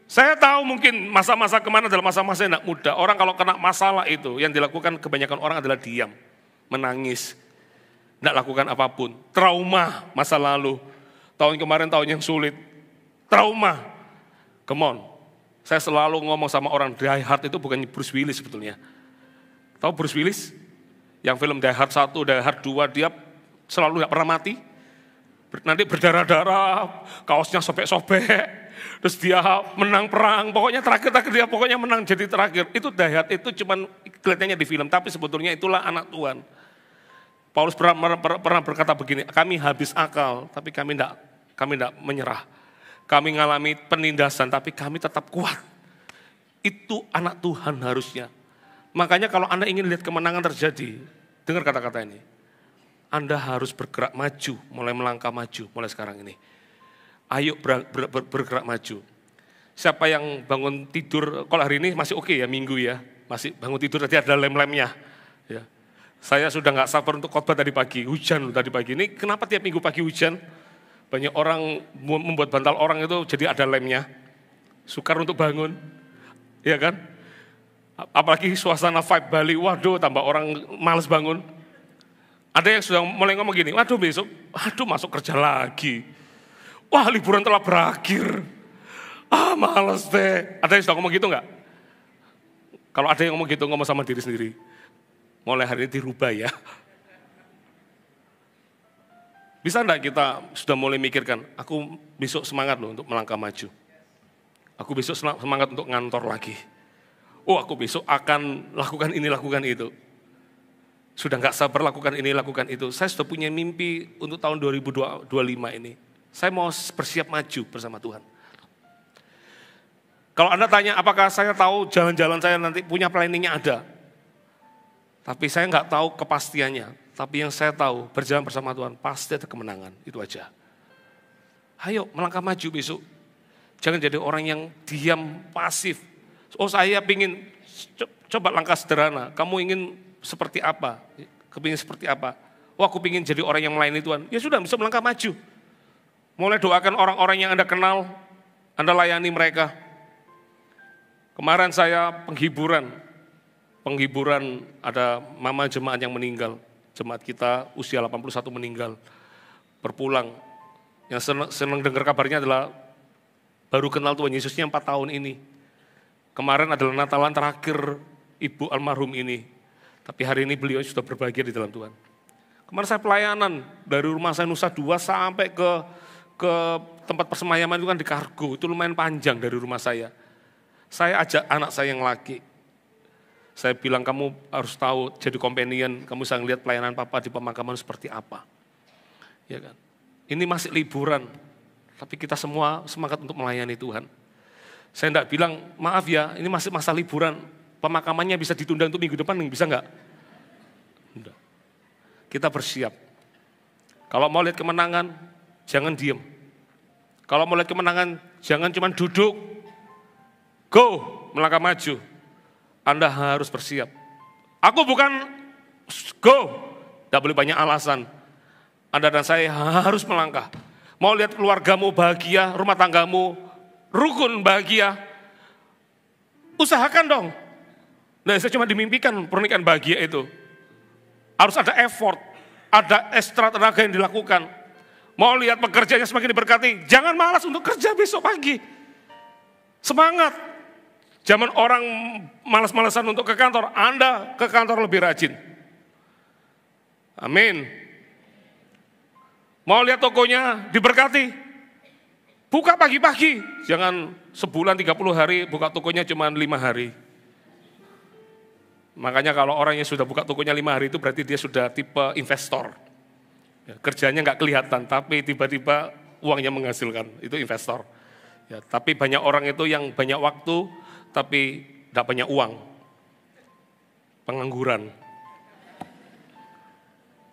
[SPEAKER 1] saya tahu mungkin masa-masa kemana adalah masa-masa yang tidak mudah. Orang kalau kena masalah itu, yang dilakukan kebanyakan orang adalah diam, menangis, tidak lakukan apapun. Trauma masa lalu, tahun kemarin tahun yang sulit, trauma. Come on, saya selalu ngomong sama orang, Die Hard itu bukan Bruce Willis sebetulnya. Tahu Bruce Willis? Yang film Die Hard 1, Die Hard 2, dia selalu tidak pernah mati. Nanti berdarah-darah, kaosnya sobek-sobek. Terus dia menang perang, pokoknya terakhir dia pokoknya menang jadi terakhir. Itu Die Hard, itu cuman kelihatannya di film, tapi sebetulnya itulah anak Tuhan. Paulus pernah berkata begini, kami habis akal, tapi kami tidak menyerah. Kami mengalami penindasan, tapi kami tetap kuat. Itu anak Tuhan harusnya. Makanya kalau Anda ingin lihat kemenangan terjadi, dengar kata-kata ini. Anda harus bergerak maju, mulai melangkah maju, mulai sekarang ini. Ayo bergerak maju. Siapa yang bangun tidur, kalau hari ini masih oke ya, minggu ya. Masih bangun tidur tadi ada lem-lemnya. Ya. Saya sudah nggak sabar untuk khotbah tadi pagi, hujan tadi pagi. Ini kenapa tiap minggu pagi hujan? Banyak orang membuat bantal orang itu jadi ada lemnya. Sukar untuk bangun, ya kan? Apalagi suasana vibe Bali, waduh tambah orang males bangun. Ada yang sudah mulai ngomong gini, waduh besok, masuk kerja lagi. Wah liburan telah berakhir. Males deh. Ada yang sudah ngomong gitu enggak? Kalau ada yang ngomong gitu, ngomong sama diri sendiri. Mulai hari ini dirubah ya. Bisa enggak kita sudah mulai mikirkan, aku besok semangat loh untuk melangkah maju. Aku besok semangat untuk ngantor lagi. Aku besok akan lakukan ini, lakukan itu. Sudah enggak sabar lakukan ini, lakukan itu. Saya sudah punya mimpi untuk tahun 2025 ini. Saya mau bersiap maju bersama Tuhan. Kalau Anda tanya apakah saya tahu jalan-jalan saya nanti punya planningnya ada. Tapi saya nggak tahu kepastiannya. Tapi yang saya tahu berjalan bersama Tuhan pasti ada kemenangan. Itu aja. Ayo melangkah maju besok. Jangan jadi orang yang diam pasif. Saya ingin coba langkah sederhana. Kamu ingin seperti apa? Kepingin seperti apa? Aku ingin jadi orang yang melayani Tuhan. Ya sudah bisa melangkah maju. Mulai doakan orang-orang yang Anda kenal, Anda layani mereka. Kemarin saya penghiburan ada mama jemaat yang meninggal. Jemaat kita usia 81 meninggal, berpulang. Yang senang dengar kabarnya adalah baru kenal Tuhan Yesusnya 4 tahun ini. Kemarin adalah Natalan terakhir ibu almarhum ini. Tapi hari ini beliau sudah berbahagia di dalam Tuhan. Kemarin saya pelayanan dari rumah saya Nusa Dua sampai ke tempat persemayaman itu kan di Kargo, itu lumayan panjang dari rumah saya. Saya ajak anak saya yang laki. Saya bilang kamu harus tahu jadi companion, kamu bisa ngeliat pelayanan papa di pemakaman seperti apa. Ya kan? Ini masih liburan, tapi kita semua semangat untuk melayani Tuhan. Saya enggak bilang, maaf ya, ini masih masa liburan, pemakamannya bisa ditunda untuk minggu depan, bisa enggak? Enggak. Kita bersiap. Kalau mau lihat kemenangan, jangan diem. Kalau mau lihat kemenangan, jangan cuma duduk. Go, melangkah maju. Anda harus bersiap. Aku bukan go, tidak boleh banyak alasan. Anda dan saya harus melangkah. Mau lihat keluargamu bahagia, rumah tanggamu rukun bahagia, usahakan dong. Nah, saya cuma dimimpikan pernikahan bahagia itu. Harus ada effort, ada ekstra tenaga yang dilakukan. Mau lihat pekerjaannya semakin diberkati, jangan malas untuk kerja besok pagi. Semangat. Zaman orang malas-malasan untuk ke kantor, Anda ke kantor lebih rajin. Amin. Mau lihat tokonya diberkati, buka pagi-pagi. Jangan sebulan 30 hari, buka tokonya cuma 5 hari. Makanya kalau orang yang sudah buka tokonya 5 hari itu berarti dia sudah tipe investor. Ya, kerjanya nggak kelihatan, tapi tiba-tiba uangnya menghasilkan, itu investor. Ya, tapi banyak orang itu yang banyak waktu, tapi tidak banyak uang. Pengangguran.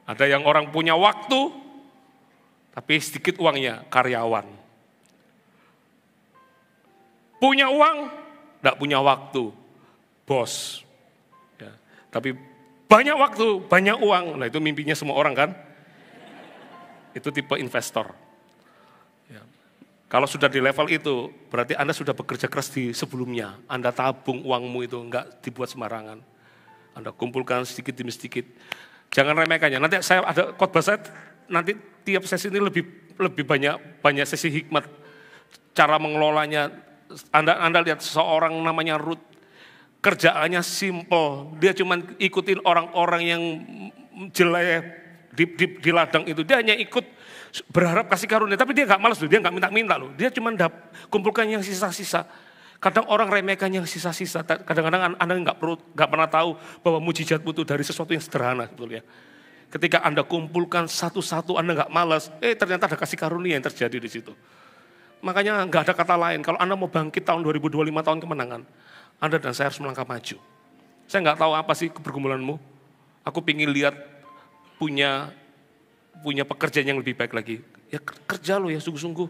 [SPEAKER 1] Ada yang orang punya waktu, tapi sedikit uangnya, karyawan. Punya uang, tidak punya waktu, bos. Ya, tapi banyak waktu, banyak uang. Nah itu mimpinya semua orang kan? Itu tipe investor. Ya. Kalau sudah di level itu, berarti Anda sudah bekerja keras di sebelumnya. Anda tabung uangmu itu, enggak dibuat sembarangan. Anda kumpulkan sedikit demi sedikit. Jangan remehkannya. Nanti saya ada khotbah saya, nanti tiap sesi ini lebih banyak sesi hikmat. Cara mengelolanya. Anda lihat seseorang namanya Ruth, kerjaannya simple. Dia cuma ikutin orang-orang yang jelek di ladang itu. Dia hanya ikut berharap kasih karunia, tapi dia nggak malas loh, dia nggak minta-minta loh. Dia cuma kumpulkan yang sisa-sisa. Kadang orang remehkan yang sisa-sisa. Kadang-kadang Anda nggak pernah tahu bahwa mujizatmu itu dari sesuatu yang sederhana sebetulnya. Ketika Anda kumpulkan satu-satu, Anda nggak malas. Ternyata ada kasih karunia yang terjadi di situ. Makanya nggak ada kata lain. Kalau Anda mau bangkit tahun 2025, tahun kemenangan, Anda dan saya harus melangkah maju. Saya nggak tahu apa sih pergumulanmu. Aku pingin lihat punya pekerjaan yang lebih baik lagi. Ya kerja lo ya sungguh-sungguh.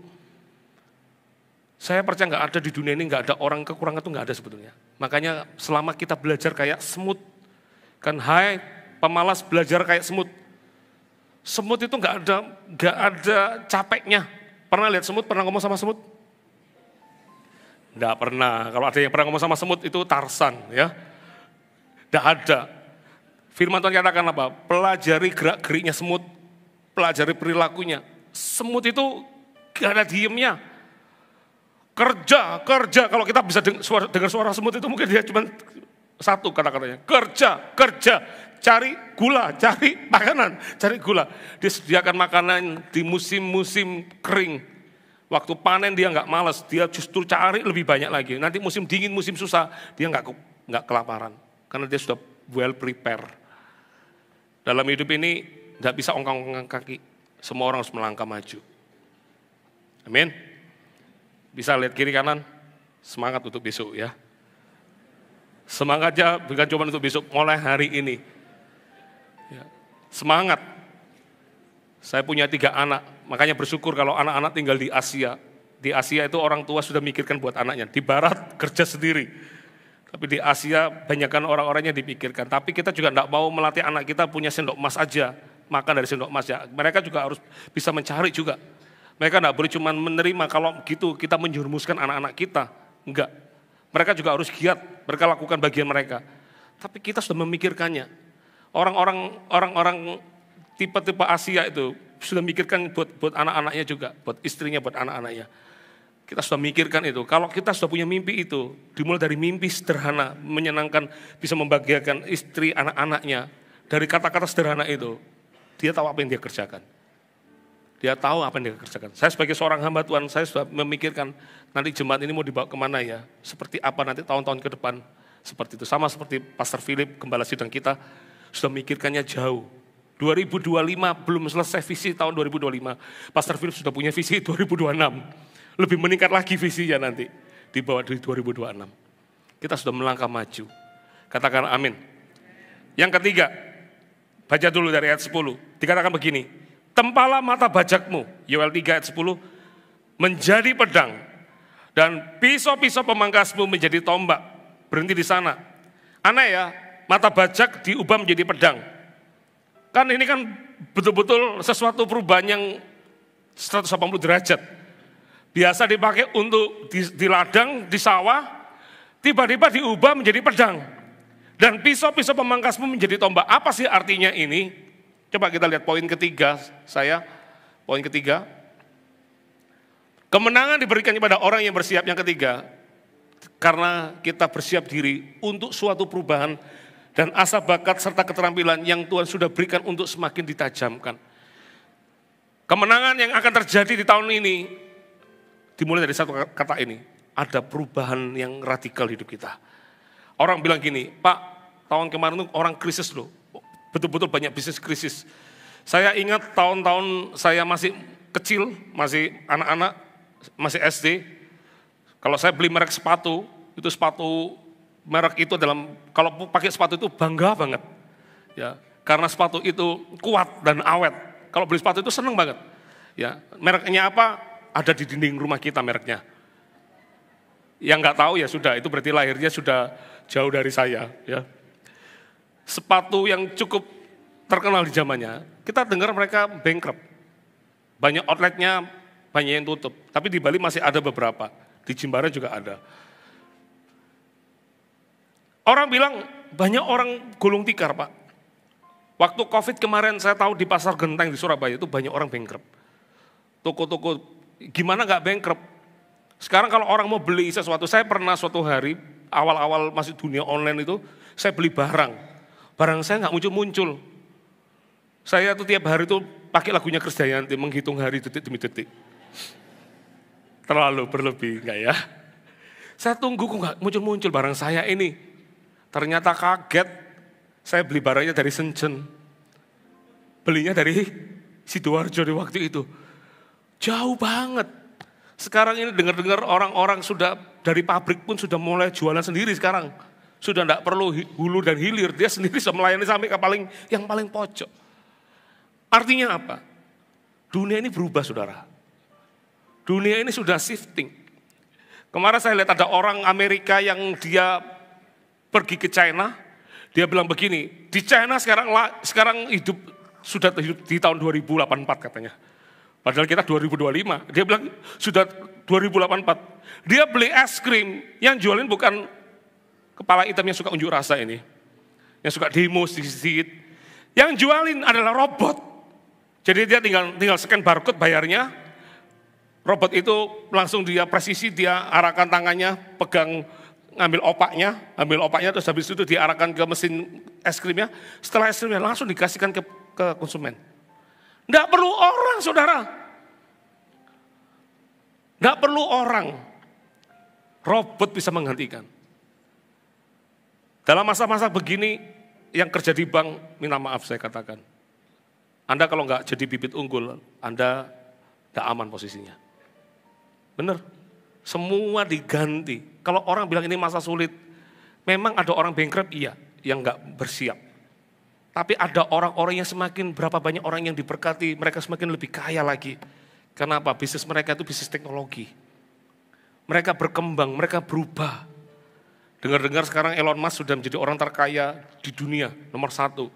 [SPEAKER 1] Saya percaya nggak ada di dunia ini, nggak ada orang kekurangan itu nggak ada sebetulnya. Makanya selama kita belajar kayak semut, kan hai pemalas belajar kayak semut. Semut itu nggak ada capeknya. Pernah lihat semut? Pernah ngomong sama semut? Nggak pernah. Kalau ada yang pernah ngomong sama semut itu Tarsan ya. Nggak ada. Firman Tuhan katakan apa? Pelajari gerak-geriknya semut, pelajari perilakunya. Semut itu gak ada diemnya. Kerja. Kalau kita bisa dengar suara semut itu mungkin dia cuma satu kata-katanya. Kerja. Cari gula, cari makanan, cari gula. Dia sediakan makanan di musim-musim kering. Waktu panen dia nggak malas, dia justru cari lebih banyak lagi. Nanti musim dingin, musim susah, dia nggak kelaparan. Karena dia sudah well prepare. Dalam hidup ini tidak bisa ongkang-ongkang kaki. Semua orang harus melangkah maju. Amin. Bisa lihat kiri kanan, semangat untuk besok ya. Semangatnya bukan cuma untuk besok, mulai hari ini. Ya. Semangat. Saya punya 3 anak, makanya bersyukur kalau anak-anak tinggal di Asia. Di Asia itu orang tua sudah mikirkan buat anaknya. Di Barat kerja sendiri. Tapi di Asia banyakkan orang-orangnya dipikirkan. Tapi kita juga tidak mau melatih anak kita punya sendok emas aja. Makan dari sendok emas ya. Mereka juga harus bisa mencari juga. Mereka tidak boleh cuma menerima, kalau gitu kita menjerumuskan anak-anak kita. Enggak. Mereka juga harus giat, mereka lakukan bagian mereka. Tapi kita sudah memikirkannya. Orang-orang tipe-tipe Asia itu sudah memikirkan buat anak-anaknya juga. Buat istrinya, buat anak-anaknya. Kita sudah mikirkan itu. Kalau kita sudah punya mimpi itu, dimulai dari mimpi sederhana, menyenangkan, bisa membahagiakan istri, anak-anaknya. Dari kata-kata sederhana itu, dia tahu apa yang dia kerjakan. Dia tahu apa yang dia kerjakan. Saya sebagai seorang hamba Tuhan, saya sudah memikirkan nanti jemaat ini mau dibawa kemana ya. Seperti apa nanti tahun-tahun ke depan. Seperti itu. Sama seperti Pastor Philip, gembala sidang kita, sudah mikirkannya jauh. 2025 belum selesai visi tahun 2025. Pastor Philip sudah punya visi 2026. Lebih meningkat lagi visinya nanti. Di bawah 2026. Kita sudah melangkah maju. Katakan amin. Yang ketiga, baca dulu dari ayat 10. Dikatakan begini. Tempalah mata bajakmu, Yoel 3 ayat 10, menjadi pedang, dan pisau-pisau pemangkasmu menjadi tombak. Berhenti di sana. Aneh ya, mata bajak diubah menjadi pedang. Kan ini kan betul-betul sesuatu perubahan yang 180 derajat. Biasa dipakai untuk di ladang, di sawah, tiba-tiba diubah menjadi pedang. Dan pisau-pisau pemangkasmu menjadi tombak. Apa sih artinya ini? Coba kita lihat poin ketiga poin ketiga. Kemenangan diberikan kepada orang yang bersiap. Yang ketiga, karena kita bersiap diri untuk suatu perubahan dan asa bakat serta keterampilan yang Tuhan sudah berikan untuk semakin ditajamkan. Kemenangan yang akan terjadi di tahun ini, dimulai dari satu kata ini, ada perubahan yang radikal hidup kita. Orang bilang gini, Pak, tahun kemarin itu orang krisis loh. Betul-betul banyak bisnis krisis. Saya ingat tahun-tahun saya masih kecil, masih anak-anak, masih SD. Kalau saya beli merek sepatu, itu sepatu merek itu kalau pakai sepatu itu bangga banget. Ya, karena sepatu itu kuat dan awet. Kalau beli sepatu itu seneng banget. Ya, mereknya apa? Ada di dinding rumah kita mereknya. Yang nggak tahu ya sudah, itu berarti lahirnya sudah jauh dari saya. Ya. Sepatu yang cukup terkenal di zamannya, kita dengar mereka bankrupt. Banyak outletnya, banyak yang tutup. Tapi di Bali masih ada beberapa, di Jimbaran juga ada. Orang bilang, banyak orang gulung tikar Pak. Waktu COVID kemarin saya tahu di Pasar Genteng di Surabaya itu banyak orang bankrupt. Toko-toko, gimana nggak bankrupt? Sekarang kalau orang mau beli sesuatu, saya pernah suatu hari, awal-awal masih dunia online itu, saya beli barang. Barang saya nggak muncul-muncul. Saya tuh tiap hari tuh pakai lagunya Krisdayanti, menghitung hari detik demi detik. Terlalu berlebih, enggak ya? Saya tunggu kok nggak muncul-muncul barang saya ini. Ternyata kaget, saya beli barangnya dari Senjen. Belinya dari Sidoarjo di waktu itu. Jauh banget. Sekarang ini dengar-dengar orang-orang sudah dari pabrik pun sudah mulai jualan sendiri sekarang. Sudah tidak perlu hulu dan hilir, dia sendiri bisa melayani sampai ke yang paling pojok. Artinya apa? Dunia ini berubah saudara. Dunia ini sudah shifting. Kemarin saya lihat ada orang Amerika yang dia pergi ke China, dia bilang begini, di China sekarang sudah hidup di tahun 2084 katanya. Padahal kita 2025, dia bilang sudah 2084. Dia beli es krim, yang jualin bukan kepala hitam yang suka unjuk rasa ini. Yang suka demo sedikit. Yang jualin adalah robot. Jadi dia tinggal scan barcode bayarnya. Robot itu langsung dia presisi, dia arahkan tangannya, pegang, ambil opaknya terus habis itu diarahkan ke mesin es krimnya. Setelah es krimnya langsung dikasihkan ke konsumen. Nggak perlu orang saudara. Nggak perlu orang. Robot bisa menggantikan. Dalam masa-masa begini, yang kerja di bank, minta maaf saya katakan. Anda kalau nggak jadi bibit unggul, Anda nggak aman posisinya. Benar, semua diganti. Kalau orang bilang ini masa sulit, memang ada orang bankrupt, iya, yang nggak bersiap. Tapi ada orang-orang yang semakin, berapa banyak orang yang diberkati, mereka semakin lebih kaya lagi. Kenapa? Bisnis mereka itu bisnis teknologi. Mereka berkembang, mereka berubah. Dengar-dengar sekarang Elon Musk sudah menjadi orang terkaya di dunia, nomor 1.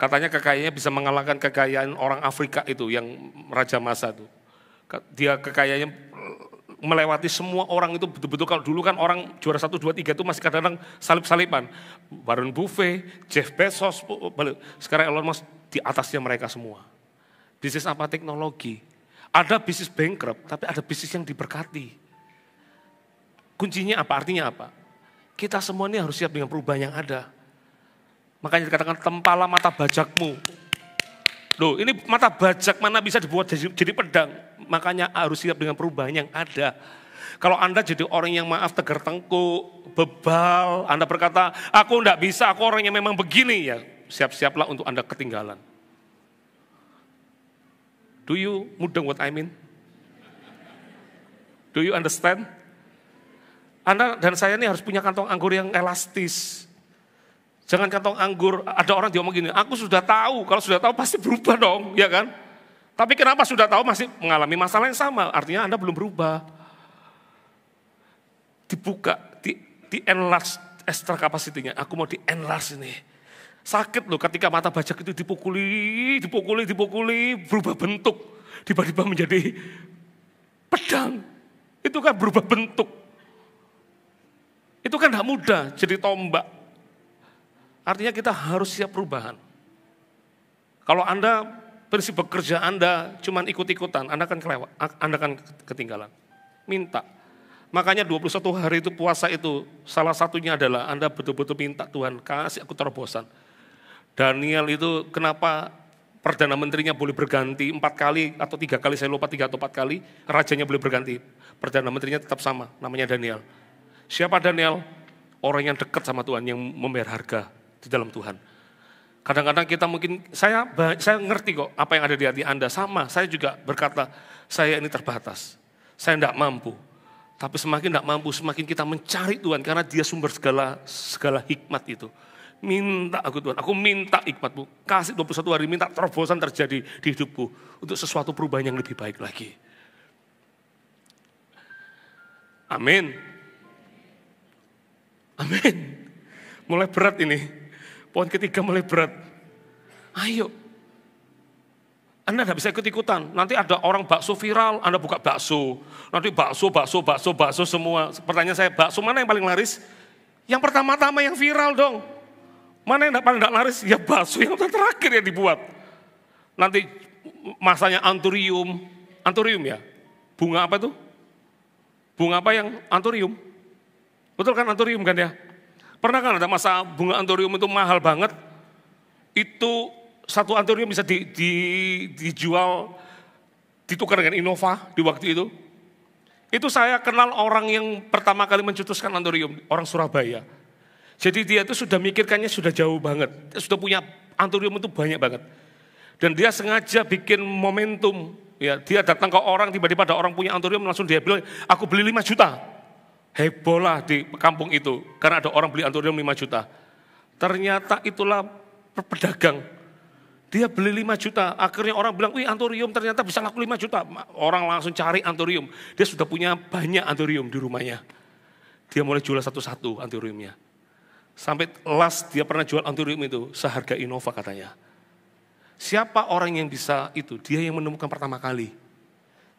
[SPEAKER 1] Katanya kekayaannya bisa mengalahkan kekayaan orang Afrika itu, yang raja masa itu. Dia kekayaannya melewati semua orang itu betul-betul. Kalau dulu kan orang juara 1, 2, 3 itu masih kadang-kadang salip-salipan. Warren Buffett, Jeff Bezos, sekarang Elon Musk di atasnya mereka semua. Bisnis apa? Teknologi. Ada bisnis bankrupt, tapi ada bisnis yang diberkati. Kuncinya apa? Artinya apa? Kita semua ini harus siap dengan perubahan yang ada. Makanya dikatakan tempalah mata bajakmu. Loh, ini mata bajak mana bisa dibuat jadi pedang. Makanya harus siap dengan perubahan yang ada. Kalau Anda jadi orang yang maaf tegar tengkuk, bebal, Anda berkata, aku enggak bisa, aku orang yang memang begini, ya siap-siaplah untuk Anda ketinggalan. Do you mudeng what I mean? Do you understand? Anda dan saya ini harus punya kantong anggur yang elastis. Jangan kantong anggur, ada orang dia ngomong gini, aku sudah tahu, kalau sudah tahu pasti berubah dong, ya kan? Tapi kenapa sudah tahu masih mengalami masalah yang sama, artinya Anda belum berubah. Dibuka, di enlarge extra capacity-nya, aku mau di enlarge ini. Sakit loh ketika mata bajak itu dipukuli, berubah bentuk, tiba-tiba menjadi pedang. Itu kan berubah bentuk. Itu kan tidak mudah jadi tombak. Artinya kita harus siap perubahan. Kalau Anda, prinsip bekerja Anda cuma ikut-ikutan, Anda akan kelewat, Anda akan ketinggalan. Minta. Makanya 21 hari itu puasa itu, salah satunya adalah Anda betul-betul minta Tuhan, kasih aku terobosan. Daniel itu kenapa Perdana Menterinya boleh berganti 4 kali atau 3 kali, saya lupa 3 atau 4 kali, rajanya boleh berganti. Perdana Menterinya tetap sama, namanya Daniel. Siapa Daniel? Orang yang dekat sama Tuhan, yang membayar harga di dalam Tuhan. Kadang-kadang kita mungkin, saya ngerti kok apa yang ada di hati Anda. Sama, saya juga berkata, saya ini terbatas. Saya tidak mampu. Tapi semakin tidak mampu, semakin kita mencari Tuhan. Karena dia sumber segala hikmat itu. Minta aku Tuhan, aku minta hikmat-Mu. Kasih 21 hari, minta terobosan terjadi di hidupku. Untuk sesuatu perubahan yang lebih baik lagi. Amin. Amin. Mulai berat ini. Poin ketiga mulai berat. Ayo. Anda tidak bisa ikut-ikutan. Nanti ada orang bakso viral, Anda buka bakso. Nanti bakso semua. Pertanyaan saya, bakso mana yang paling laris? Yang pertama-tama yang viral dong. Mana yang paling tidak laris? Ya bakso yang terakhir yang dibuat. Nanti masanya anturium. Anturium ya? Bunga apa itu? Bunga apa yang anturium? Betul kan anturium kan ya? Pernah kan ada masa bunga anturium itu mahal banget? Itu satu anturium bisa dijual, ditukar dengan Innova di waktu itu. Itu saya kenal orang yang pertama kali mencetuskan anturium, orang Surabaya. Jadi dia itu sudah mikirkannya sudah jauh banget. Dia sudah punya anturium itu banyak banget. Dan dia sengaja bikin momentum. Ya, dia datang ke orang, tiba-tiba ada orang punya anturium, langsung dia bilang, aku beli 5 juta. Heboh lah di kampung itu, karena ada orang beli anturium 5 juta. Ternyata itulah pedagang. Dia beli 5 juta, akhirnya orang bilang, wih anturium ternyata bisa laku 5 juta. Orang langsung cari anturium, dia sudah punya banyak anturium di rumahnya. Dia mulai jual satu-satu anturiumnya. Sampai last dia pernah jual anturium itu seharga Innova katanya. Siapa orang yang bisa itu? Dia yang menemukan pertama kali.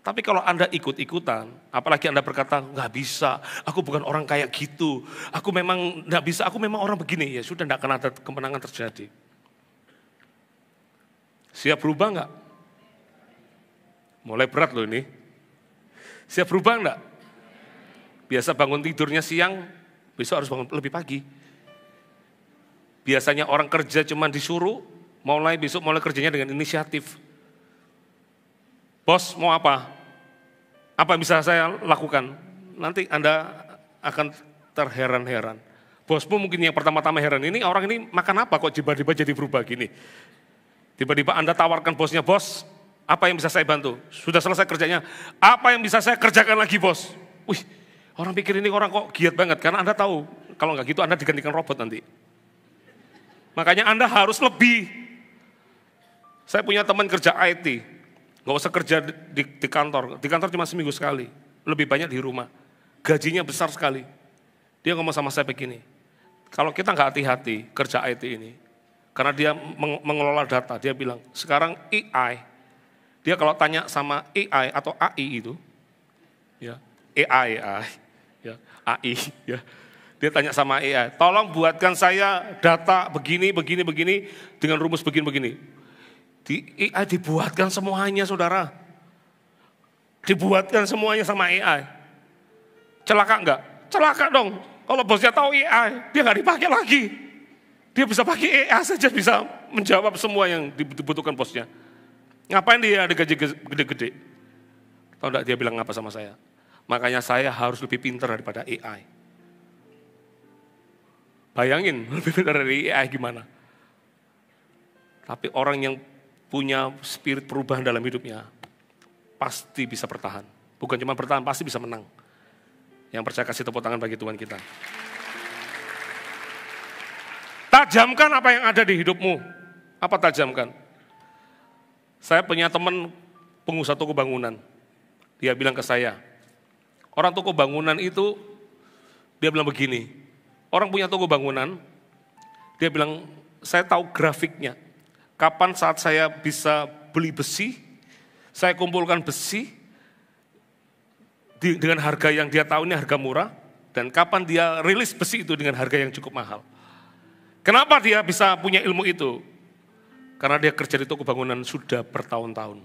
[SPEAKER 1] Tapi kalau Anda ikut-ikutan, apalagi Anda berkata, nggak bisa, aku bukan orang kayak gitu, aku memang nggak bisa, aku memang orang begini, ya sudah nggak akan ada kemenangan terjadi. Siap berubah nggak? Mulai berat loh ini. Siap berubah nggak? Biasa bangun tidurnya siang, besok harus bangun lebih pagi. Biasanya orang kerja cuma disuruh, besok mulai kerjanya dengan inisiatif. Bos mau apa? Apa yang bisa saya lakukan? Nanti Anda akan terheran-heran. Bosmu mungkin yang pertama-tama heran, ini orang ini makan apa kok tiba-tiba jadi berubah gini. Tiba-tiba Anda tawarkan bosnya, bos apa yang bisa saya bantu? Sudah selesai kerjanya, apa yang bisa saya kerjakan lagi bos? Wih, orang pikir ini orang kok giat banget, karena Anda tahu, kalau nggak gitu Anda digantikan robot nanti. Makanya Anda harus lebih. Saya punya teman kerja IT. Gak usah kerja di kantor cuma seminggu sekali, lebih banyak di rumah. Gajinya besar sekali. Dia ngomong sama saya begini, kalau kita nggak hati-hati kerja IT ini, karena dia mengelola data, dia bilang, sekarang AI, dia kalau tanya sama AI atau AI itu, ya AI, ya AI, ya, dia tanya sama AI, tolong buatkan saya data begini dengan rumus begini. Di AI dibuatkan semuanya saudara. Dibuatkan semuanya sama AI. Celaka enggak? Celaka dong. Kalau bosnya tahu AI, dia enggak dipakai lagi. Dia bisa pakai AI saja bisa menjawab semua yang dibutuhkan bosnya. Ngapain dia ada gaji gede-gede? Tahu enggak dia bilang apa sama saya? Makanya saya harus lebih pintar daripada AI. Bayangin, lebih pintar dari AI gimana? Tapi orang yang punya spirit perubahan dalam hidupnya, pasti bisa bertahan. Bukan cuma bertahan, pasti bisa menang. Yang percaya kasih tepuk tangan bagi Tuhan kita. Tajamkan apa yang ada di hidupmu. Apa tajamkan? Saya punya teman pengusaha toko bangunan. Dia bilang ke saya, orang toko bangunan itu, dia bilang begini, orang punya toko bangunan, dia bilang, saya tahu grafiknya. Kapan saat saya bisa beli besi, saya kumpulkan besi dengan harga yang dia tahu ini harga murah, dan kapan dia rilis besi itu dengan harga yang cukup mahal. Kenapa dia bisa punya ilmu itu? Karena dia kerja di toko bangunan sudah bertahun-tahun.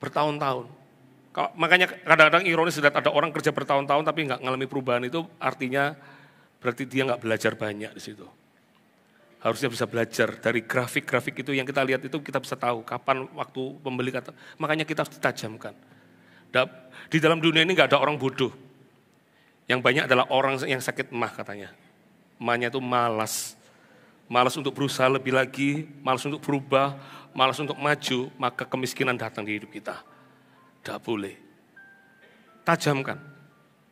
[SPEAKER 1] Bertahun-tahun. Makanya kadang-kadang ironis lihat ada orang kerja bertahun-tahun tapi nggak ngalami perubahan, itu artinya berarti dia nggak belajar banyak di situ. Harusnya bisa belajar dari grafik-grafik itu yang kita lihat itu, kita bisa tahu kapan waktu pembeli kata. Makanya kita harus ditajamkan. Di dalam dunia ini nggak ada orang bodoh. Yang banyak adalah orang yang sakit emah katanya. Emahnya itu malas. Malas untuk berusaha lebih lagi, malas untuk berubah, malas untuk maju, maka kemiskinan datang di hidup kita. Tidak boleh. Tajamkan.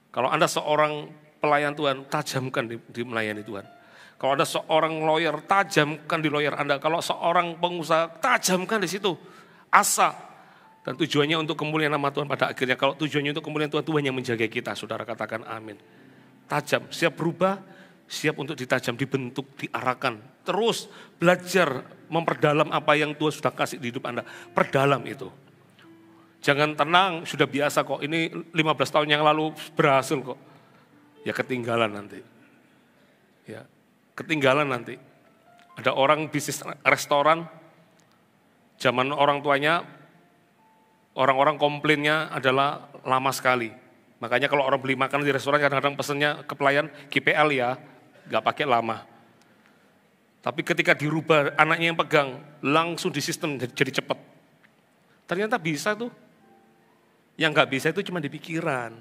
[SPEAKER 1] Kalau Anda seorang pelayan Tuhan, tajamkan di melayani Tuhan. Kalau Anda seorang lawyer, tajamkan di lawyer Anda. Kalau seorang pengusaha, tajamkan di situ. Asa. Dan tujuannya untuk kemuliaan nama Tuhan pada akhirnya. Kalau tujuannya untuk kemuliaan Tuhan, Tuhan yang menjaga kita. Saudara katakan amin. Tajam, siap berubah, siap untuk ditajam, dibentuk, diarahkan. Terus belajar memperdalam apa yang Tuhan sudah kasih di hidup Anda. Perdalam itu. Jangan tenang, sudah biasa kok. Ini 15 tahun yang lalu berhasil kok. Ya ketinggalan nanti. Ya, ketinggalan nanti. Ada orang bisnis restoran, zaman orang tuanya, orang-orang komplainnya adalah lama sekali. Makanya kalau orang beli makan di restoran kadang-kadang pesennya ke pelayan GPL ya, nggak pakai lama. Tapi ketika dirubah, anaknya yang pegang, langsung di sistem jadi cepat. Ternyata bisa tuh. Yang nggak bisa itu cuma di pikiran.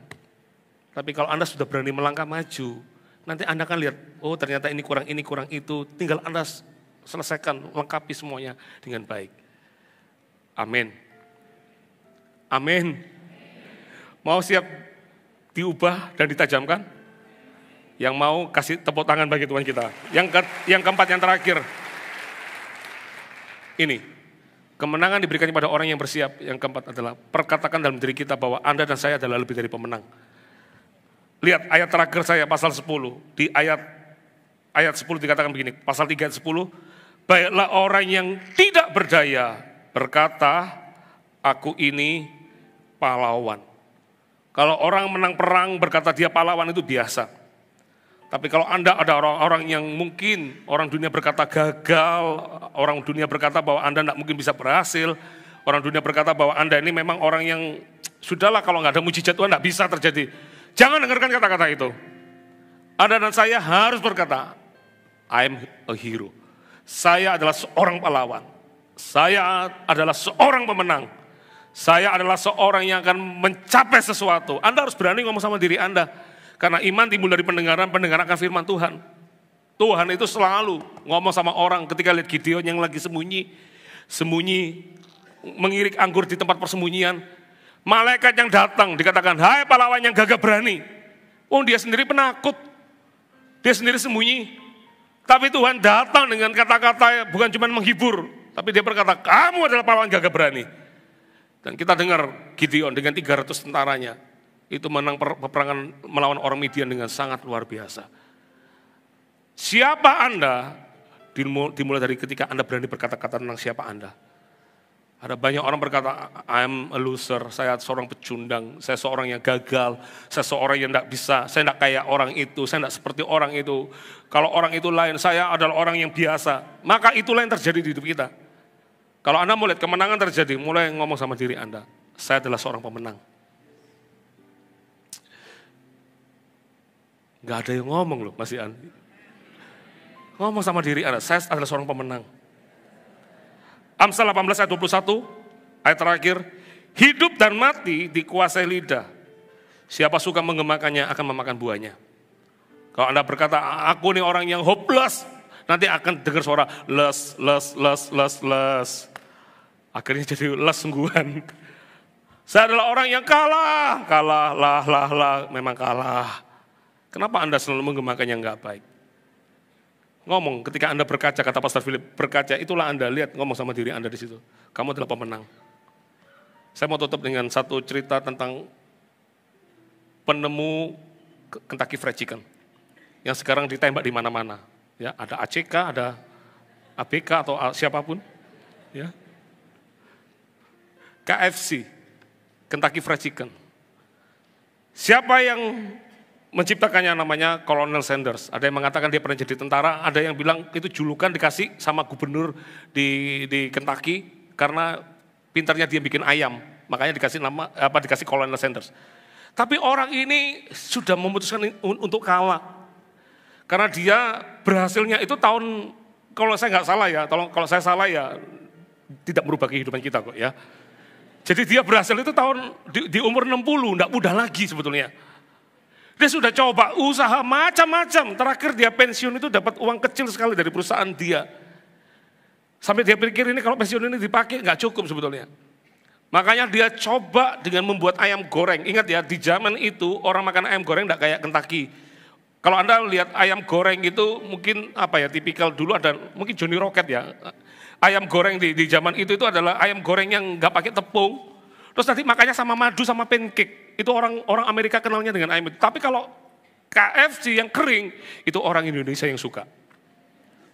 [SPEAKER 1] Tapi kalau Anda sudah berani melangkah maju, nanti Anda akan lihat, oh ternyata ini kurang itu. Tinggal Anda selesaikan, lengkapi semuanya dengan baik. Amin. Amin. Mau siap diubah dan ditajamkan? Yang mau kasih tepuk tangan bagi Tuhan kita. Yang keempat, yang terakhir. Ini. Kemenangan diberikan kepada orang yang bersiap. Yang keempat adalah perkatakan dalam diri kita bahwa Anda dan saya adalah lebih dari pemenang. Lihat ayat terakhir saya pasal 10. Di ayat 10 dikatakan begini. Pasal 3 ayat 10. Baiklah orang yang tidak berdaya berkata, aku ini pahlawan. Kalau orang menang perang berkata dia pahlawan itu biasa. Tapi kalau Anda ada orang-orang yang mungkin orang dunia berkata gagal, orang dunia berkata bahwa Anda tidak mungkin bisa berhasil, orang dunia berkata bahwa Anda ini memang orang yang sudahlah kalau nggak ada mujizat Tuhan tidak bisa terjadi. Jangan dengarkan kata-kata itu. Anda dan saya harus berkata, I am a hero. Saya adalah seorang pahlawan. Saya adalah seorang pemenang. Saya adalah seorang yang akan mencapai sesuatu. Anda harus berani ngomong sama diri Anda. Karena iman timbul dari pendengaran akan firman Tuhan. Tuhan itu selalu ngomong sama orang ketika lihat Gideon yang lagi sembunyi, mengirik anggur di tempat persembunyian. Malaikat yang datang dikatakan, hai pahlawan yang gagah berani. Oh dia sendiri penakut, dia sendiri sembunyi. Tapi Tuhan datang dengan kata-kata bukan cuma menghibur, tapi dia berkata, kamu adalah pahlawan gagah berani. Dan kita dengar Gideon dengan 300 tentaranya. Itu menang peperangan melawan orang Midian dengan sangat luar biasa. Siapa Anda? Dimulai dari ketika Anda berani berkata-kata tentang siapa Anda. Ada banyak orang berkata, I am a loser, saya seorang pecundang, saya seorang yang gagal, saya seorang yang tidak bisa, saya tidak kayak orang itu, saya tidak seperti orang itu. Kalau orang itu lain, saya adalah orang yang biasa. Maka itulah yang terjadi di hidup kita. Kalau Anda mau lihat kemenangan terjadi, mulai ngomong sama diri Anda, saya adalah seorang pemenang. Gak ada yang ngomong loh, masih ngomong sama diri Anda, saya adalah seorang pemenang. Amsal 18 ayat 21, ayat terakhir, hidup dan mati dikuasai lidah. Siapa suka menggemakannya akan memakan buahnya. Kalau Anda berkata, aku nih orang yang hopeless, nanti akan dengar suara les. Akhirnya jadi les sungguhan. Saya adalah orang yang kalah, memang kalah. Kenapa Anda selalu menggemakan yang enggak baik? Ngomong, ketika Anda berkaca, kata Pastor Philip, berkaca, itulah Anda, lihat, ngomong sama diri Anda di situ. Kamu adalah pemenang. Saya mau tutup dengan satu cerita tentang penemu Kentucky Fried Chicken, yang sekarang ditembak di mana-mana. Ya, ada ACK, ada ABK atau siapapun. Ya. KFC, Kentucky Fried Chicken. Siapa yang menciptakannya? Namanya Colonel Sanders. Ada yang mengatakan dia pernah jadi tentara, ada yang bilang itu julukan dikasih sama gubernur di Kentucky karena pintarnya dia bikin ayam, makanya dikasih dikasih Colonel Sanders. Tapi orang ini sudah memutuskan untuk kalah. Karena dia berhasilnya itu tahun, kalau saya nggak salah ya, kalau saya salah ya tidak merubah kehidupan kita kok ya. Jadi dia berhasil itu tahun di umur 60, enggak mudah lagi sebetulnya. Dia sudah coba usaha macam-macam, terakhir dia pensiun itu dapat uang kecil sekali dari perusahaan dia. Sampai dia pikir ini kalau pensiun ini dipakai nggak cukup sebetulnya. Makanya dia coba dengan membuat ayam goreng. Ingat ya, di zaman itu orang makan ayam goreng enggak kayak Kentucky. Kalau Anda lihat ayam goreng itu mungkin tipikal dulu ada mungkin Johnny Rocket ya. Ayam goreng di zaman itu adalah ayam goreng yang nggak pakai tepung. Terus nanti makannya sama madu sama pancake. Itu orang Amerika kenalnya dengan ayam itu. Tapi kalau KFC yang kering, itu orang Indonesia yang suka.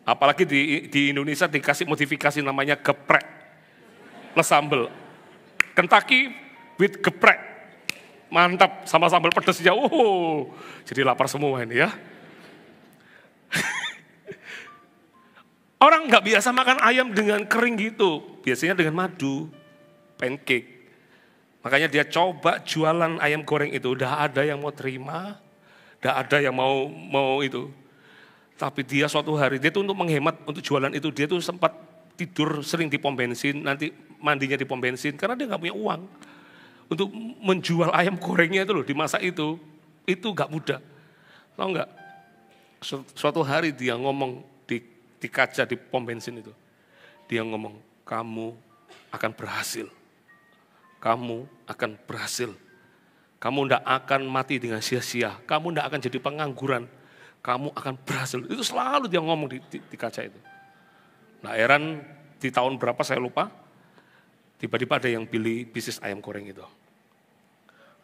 [SPEAKER 1] Apalagi di Indonesia dikasih modifikasi namanya geprek plus sambal. Kentucky with geprek. Mantap, sama sambal pedasnya. Jadi lapar semua ini ya. Orang nggak biasa makan ayam dengan kering gitu. Biasanya dengan madu, pancake. Makanya dia coba jualan ayam goreng itu. Udah ada yang mau terima, udah ada yang mau itu. Tapi dia suatu hari, dia tuh untuk menghemat untuk jualan itu, dia tuh sempat tidur sering di pom bensin, nanti mandinya di pom bensin, karena dia nggak punya uang. Untuk menjual ayam gorengnya itu loh, dimasak itu nggak mudah. Tahu nggak? Suatu hari dia ngomong di kaca di pom bensin itu. Dia ngomong, kamu akan berhasil. Kamu akan berhasil. Kamu tidak akan mati dengan sia-sia. Kamu tidak akan jadi pengangguran. Kamu akan berhasil. Itu selalu dia ngomong di kaca itu. Nah, heran di tahun berapa saya lupa. Tiba-tiba ada yang pilih bisnis ayam goreng itu.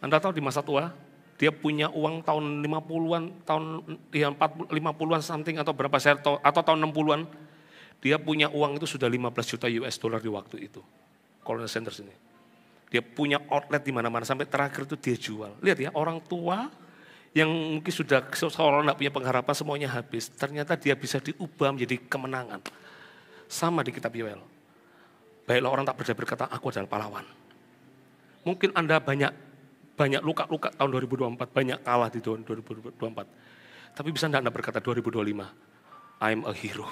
[SPEAKER 1] Anda tahu di masa tua, dia punya uang tahun 50-an, tahun 50-an something atau berapa atau tahun 60-an, dia punya uang itu sudah 15 juta US dollar di waktu itu. Colonel Sanders ini. Dia punya outlet di mana-mana sampai terakhir itu dia jual. Lihat ya, orang tua yang mungkin sudah seolah tidak punya pengharapan semuanya habis. Ternyata dia bisa diubah menjadi kemenangan. Sama di kitab Yoel. Baiklah orang tak berdaya berkata, aku adalah pahlawan. Mungkin Anda banyak luka-luka tahun 2024, banyak kalah di tahun 2024. Tapi bisa Anda berkata 2025, I'm a hero.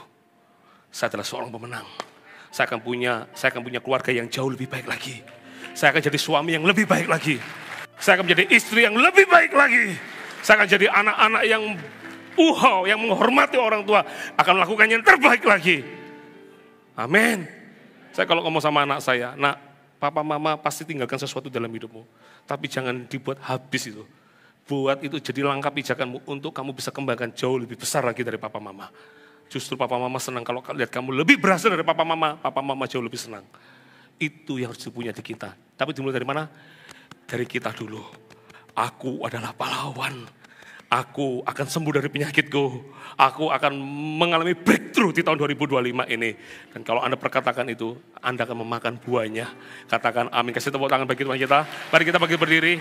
[SPEAKER 1] Saya adalah seorang pemenang. Saya akan punya keluarga yang jauh lebih baik lagi. Saya akan jadi suami yang lebih baik lagi. Saya akan menjadi istri yang lebih baik lagi. Saya akan jadi anak-anak yang yang menghormati orang tua. Akan melakukan yang terbaik lagi. Amin. Saya kalau ngomong sama anak saya, nak, papa mama pasti tinggalkan sesuatu dalam hidupmu. Tapi jangan dibuat habis itu. Buat itu jadi langkah pijakanmu untuk kamu bisa kembangkan jauh lebih besar lagi dari papa mama. Justru papa mama senang kalau lihat kamu lebih berhasil dari papa mama jauh lebih senang. Itu yang harus dipunya di kita. Tapi dimulai dari mana? Dari kita dulu. Aku adalah pahlawan. Aku akan sembuh dari penyakitku. Aku akan mengalami breakthrough di tahun 2025 ini. Dan kalau Anda perkatakan itu, Anda akan memakan buahnya. Katakan amin. Kasih tepuk tangan bagi Tuhan kita. Mari kita bagi berdiri.